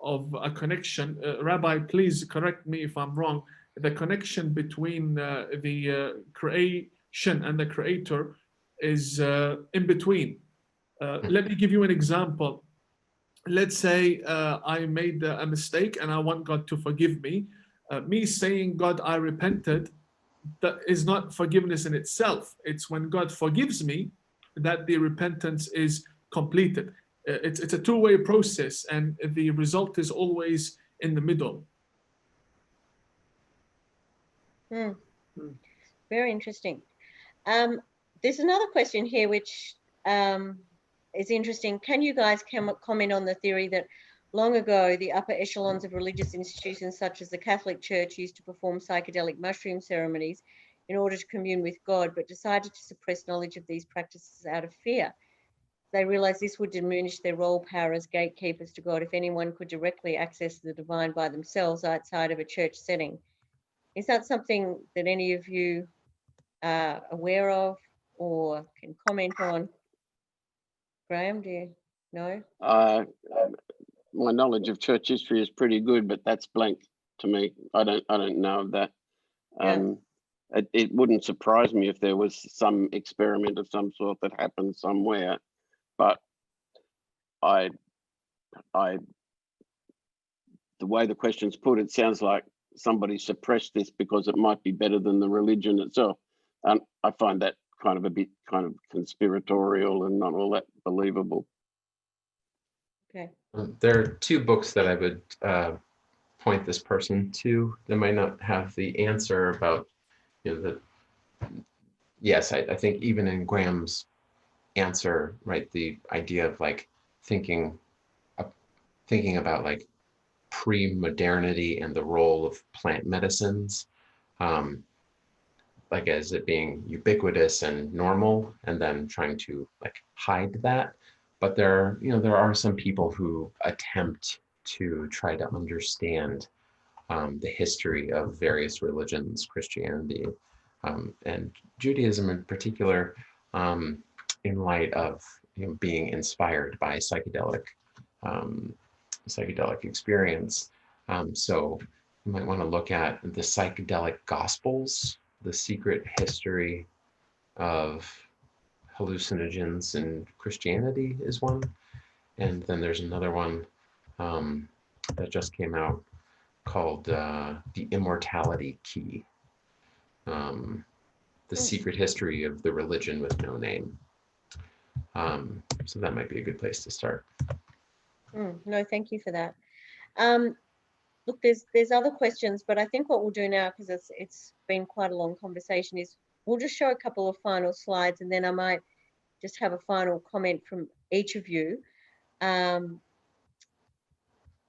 of a connection, Rabbi, please correct me if I'm wrong, the connection between the creation and the Creator is in between. Let me give you an example. Let's say I made a mistake and I want God to forgive me. Me saying, God, I repented, that is not forgiveness in itself. It's when God forgives me that the repentance is completed. It's a two-way process, and the result is always in the middle. Very interesting. There's another question here which is interesting. Can you guys comment on the theory that long ago the upper echelons of religious institutions such as the Catholic Church used to perform psychedelic mushroom ceremonies in order to commune with God, but decided to suppress knowledge of these practices out of fear? They realized this would diminish their role power as gatekeepers to God if anyone could directly access the divine by themselves outside of a church setting. Is that something that any of you are aware of or can comment on? Graham, do you know? My knowledge of church history is pretty good, but that's blank to me. I don't know of that. Yeah. It wouldn't surprise me if there was some experiment of some sort that happened somewhere, but the way the question's put, it sounds like somebody suppress this because it might be better than the religion itself. And I find that kind of a bit kind of conspiratorial and not all that believable. Okay. There are two books that I would point this person to. They might not have the answer about, yes, I think even in Graham's answer, right, the idea of like thinking about like pre-modernity and the role of plant medicines, like as it being ubiquitous and normal, and then trying to like hide that. But there are some people who attempt to try to understand the history of various religions, Christianity, and Judaism in particular, in light of being inspired by psychedelic experience. So you might want to look at the psychedelic gospels, the secret history of hallucinogens in Christianity is one. And then there's another one that just came out called The Immortality Key, the secret history of the religion with no name. So that might be a good place to start. No, thank you for that. Look, there's other questions, but I think what we'll do now, because it's been quite a long conversation, is we'll just show a couple of final slides, and then I might just have a final comment from each of you. Ilan,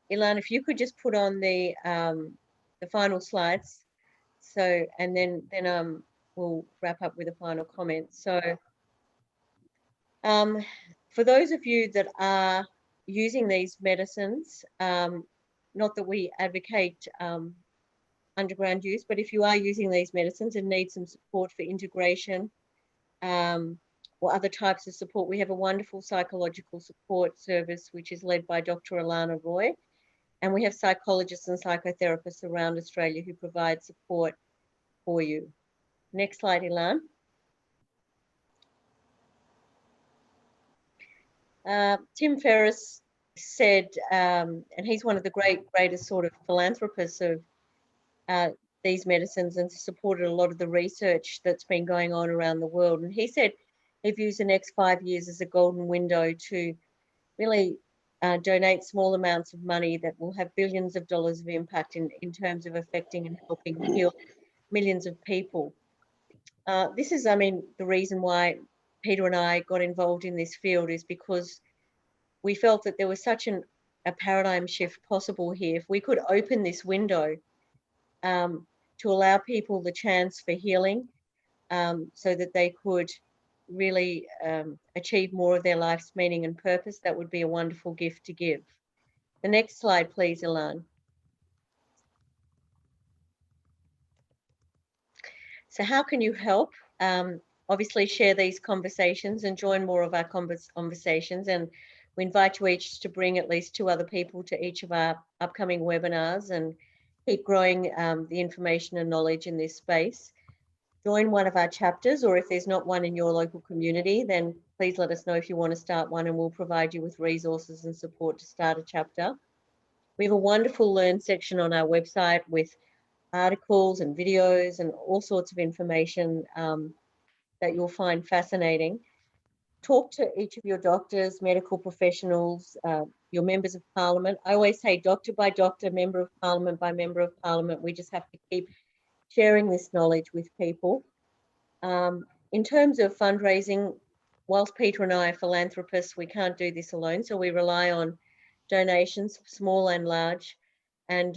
if you could just put on the final slides, so and then we'll wrap up with a final comment. So for those of you that are using these medicines, not that we advocate underground use, but if you are using these medicines and need some support for integration or other types of support, we have a wonderful psychological support service which is led by Dr. Alana Roy, and we have psychologists and psychotherapists around Australia who provide support for you. Next slide, Ilan. Tim Ferriss said, and he's one of the greatest sort of philanthropists of these medicines and supported a lot of the research that's been going on around the world. And he said he views the next 5 years as a golden window to really donate small amounts of money that will have billions of dollars of impact in terms of affecting and helping heal millions of people. This is, I mean, the reason why Peter and I got involved in this field is because we felt that there was such a paradigm shift possible here. If we could open this window to allow people the chance for healing so that they could really achieve more of their life's meaning and purpose, that would be a wonderful gift to give. The next slide, please, Ilan. So how can you help? Obviously share these conversations and join more of our conversations, and we invite you each to bring at least 2 other people to each of our upcoming webinars and keep growing the information and knowledge in this space. Join one of our chapters, or if there's not one in your local community, then please let us know if you want to start one, and we'll provide you with resources and support to start a chapter. We have a wonderful Learn section on our website with articles and videos and all sorts of information that you'll find fascinating. Talk to each of your doctors, medical professionals, your members of parliament. I always say doctor by doctor, member of parliament by member of parliament. We just have to keep sharing this knowledge with people. In terms of fundraising, whilst Peter and I are philanthropists, we can't do this alone. So we rely on donations, small and large. And,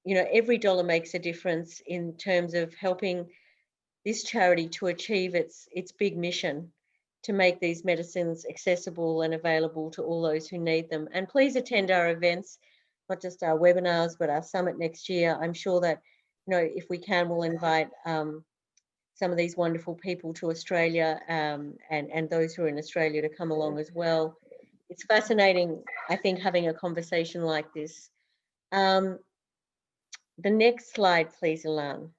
you know, every dollar makes a difference in terms of helping this charity to achieve its big mission to make these medicines accessible and available to all those who need them. And please attend our events, not just our webinars, but our summit next year. I'm sure that, you know, if we can, we'll invite some of these wonderful people to Australia and those who are in Australia to come along as well. It's fascinating, I think, having a conversation like this. The next slide, please, Ilan.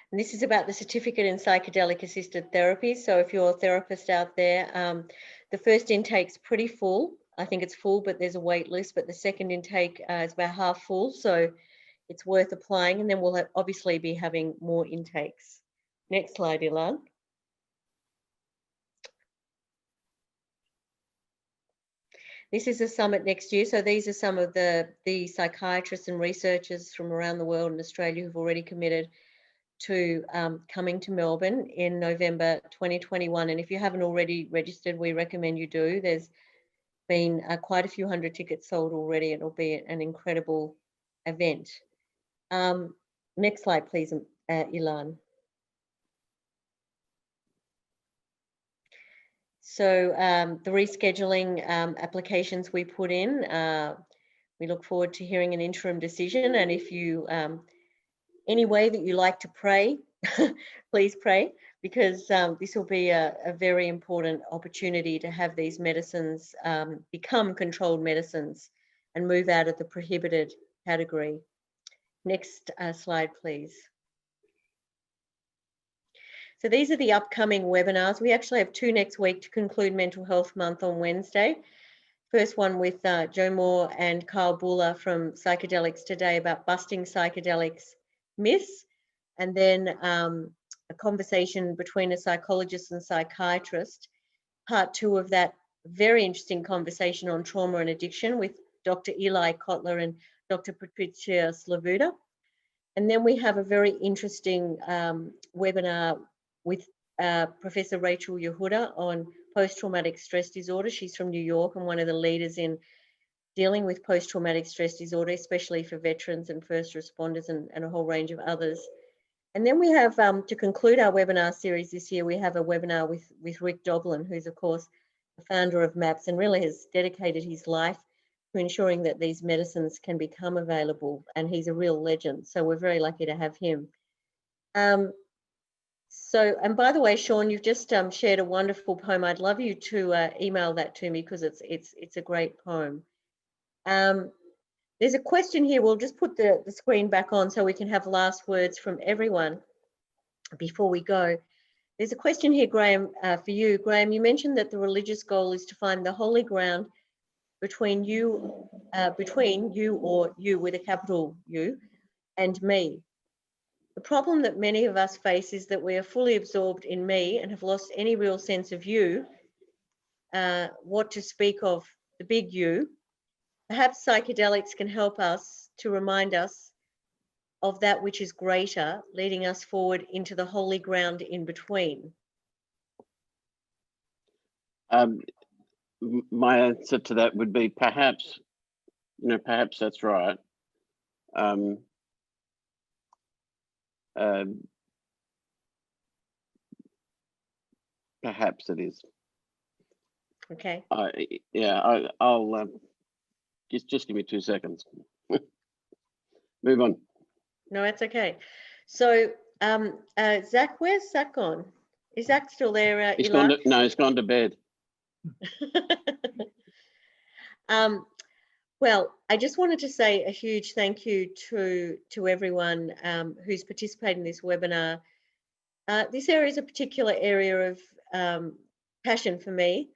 And this is about the certificate in psychedelic assisted therapy. So if you're a therapist out there, the first intake's pretty full. I think it's full, but there's a wait list. But the second intake is about half full, so it's worth applying. And then we'll obviously be having more intakes. Next slide, Ilan. This is a summit next year. So these are some of the psychiatrists and researchers from around the world and Australia who've already committed to coming to Melbourne in November 2021. And if you haven't already registered, we recommend you do. There's been quite a few hundred tickets sold already. It'll be an incredible event. Next slide, please, Ilan. So the rescheduling applications we put in, we look forward to hearing an interim decision. And if you, any way that you like to pray, please pray, because this will be a very important opportunity to have these medicines become controlled medicines and move out of the prohibited category. Next slide, please. So these are the upcoming webinars. We actually have 2 next week to conclude Mental Health Month on Wednesday. First one with Joe Moore and Kyle Buller from Psychedelics Today about busting psychedelics myths. And then a conversation between a psychologist and psychiatrist. Part 2 of that very interesting conversation on trauma and addiction with Dr. Eli Kotler and Dr. Patricia Slavuta. And then we have a very interesting webinar with Professor Rachel Yehuda on post-traumatic stress disorder. She's from New York and one of the leaders in dealing with post-traumatic stress disorder, especially for veterans and first responders and a whole range of others. And then we have, to conclude our webinar series this year, we have a webinar with Rick Doblin, who's of course the founder of MAPS and really has dedicated his life to ensuring that these medicines can become available. And he's a real legend. So we're very lucky to have him. And by the way, Sean, you've just shared a wonderful poem. I'd love you to email that to me because it's a great poem. There's a question here. We'll just put the screen back on so we can have last words from everyone before we go. There's a question here, Graham, for you. Graham, you mentioned that the religious goal is to find the holy ground between you or you with a capital U and me. The problem that many of us face is that we are fully absorbed in me and have lost any real sense of you, what to speak of the big you. Perhaps psychedelics can help us to remind us of that which is greater, leading us forward into the holy ground in between. My answer to that would be perhaps, perhaps that's right. Perhaps it is. Okay. I'll just give me 2 seconds. Move on. No, that's okay. So, Zach, where's Zach gone? Is Zach still there? He's gone to bed. Well, I just wanted to say a huge thank you to everyone who's participated in this webinar. This area is a particular area of passion for me,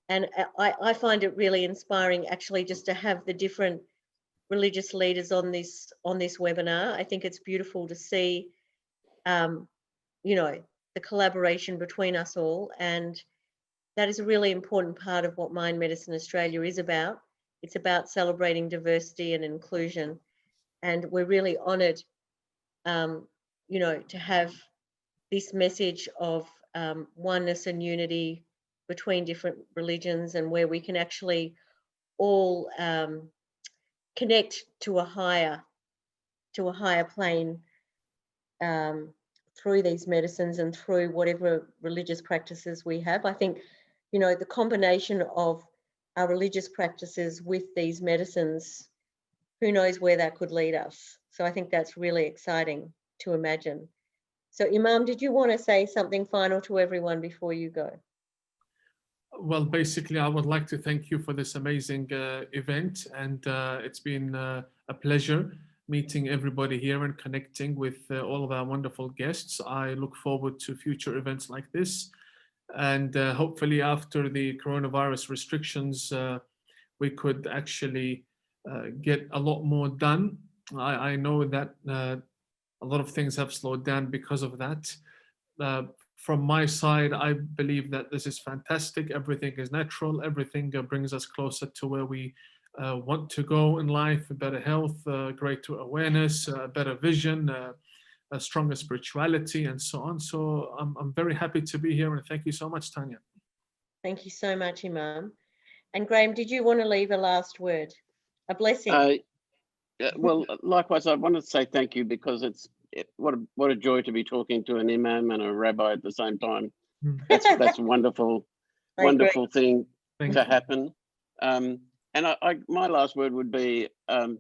and I find it really inspiring actually just to have the different religious leaders on this webinar. I think it's beautiful to see, the collaboration between us all, and that is a really important part of what Mind Medicine Australia is about. It's about celebrating diversity and inclusion, and we're really honoured, to have this message of oneness and unity between different religions, and where we can actually all connect to a higher plane through these medicines and through whatever religious practices we have. I think, the combination of our religious practices with these medicines, who knows where that could lead us. So I think that's really exciting to imagine. So Imam, did you want to say something final to everyone before you go? Well, basically, I would like to thank you for this amazing event, and it's been a pleasure meeting everybody here and connecting with all of our wonderful guests. I look forward to future events like this, and hopefully after the coronavirus restrictions we could actually get a lot more done. I know that a lot of things have slowed down because of that. From my side, I believe that this is fantastic. Everything is natural. Everything brings us closer to where we want to go in life: better health, greater awareness, better vision, a stronger spirituality, and so on. So I'm very happy to be here, and thank you so much, Tanya. Thank you so much, Imam. And Graham, did you want to leave a last word? A blessing? Well, likewise, I want to say thank you, because what a joy to be talking to an imam and a rabbi at the same time. That's a wonderful, wonderful thing to happen. And my last word would be that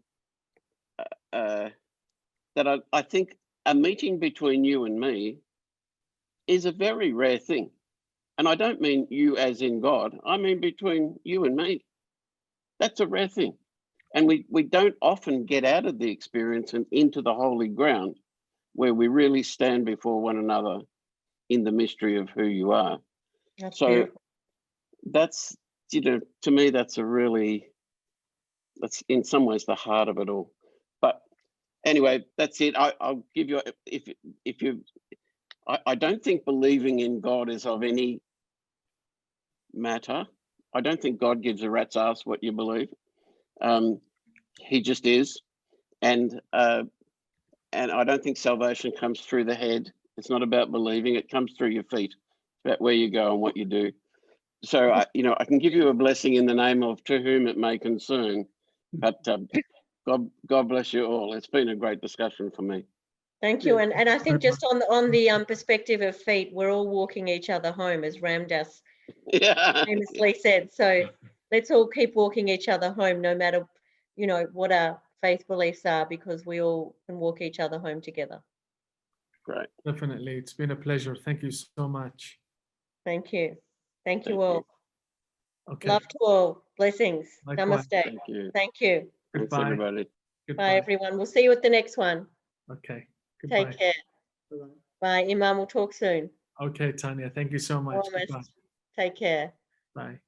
I think a meeting between you and me is a very rare thing. And I don't mean you as in God, I mean between you and me. That's a rare thing. And we don't often get out of the experience and into the holy ground where we really stand before one another in the mystery of who you are. That's so beautiful. That's, to me, that's in some ways the heart of it all. But anyway, that's it. I'll give you, I don't think believing in God is of any matter. I don't think God gives a rat's ass what you believe. He just is. And I don't think salvation comes through the head. It's not about believing, it comes through your feet. It's about where you go and what you do. So, I can give you a blessing in the name of to whom it may concern, but God bless you all. It's been a great discussion for me. Thank you. And I think just on the perspective of feet, we're all walking each other home, as Ramdas famously said. So let's all keep walking each other home, no matter, what our faith beliefs are, because we all can walk each other home together. Great. Definitely. It's been a pleasure. Thank you so much. Thank you. Thank you all. Okay. Love to all. Blessings. Likewise. Namaste. Thank you. Thank you. Thanks, Goodbye. everybody. Bye, everyone. We'll see you at the next one. Okay. Goodbye. Take care. Bye. Imam, we'll talk soon. Okay, Tanya. Thank you so much. Almost. Goodbye. Take care. Bye.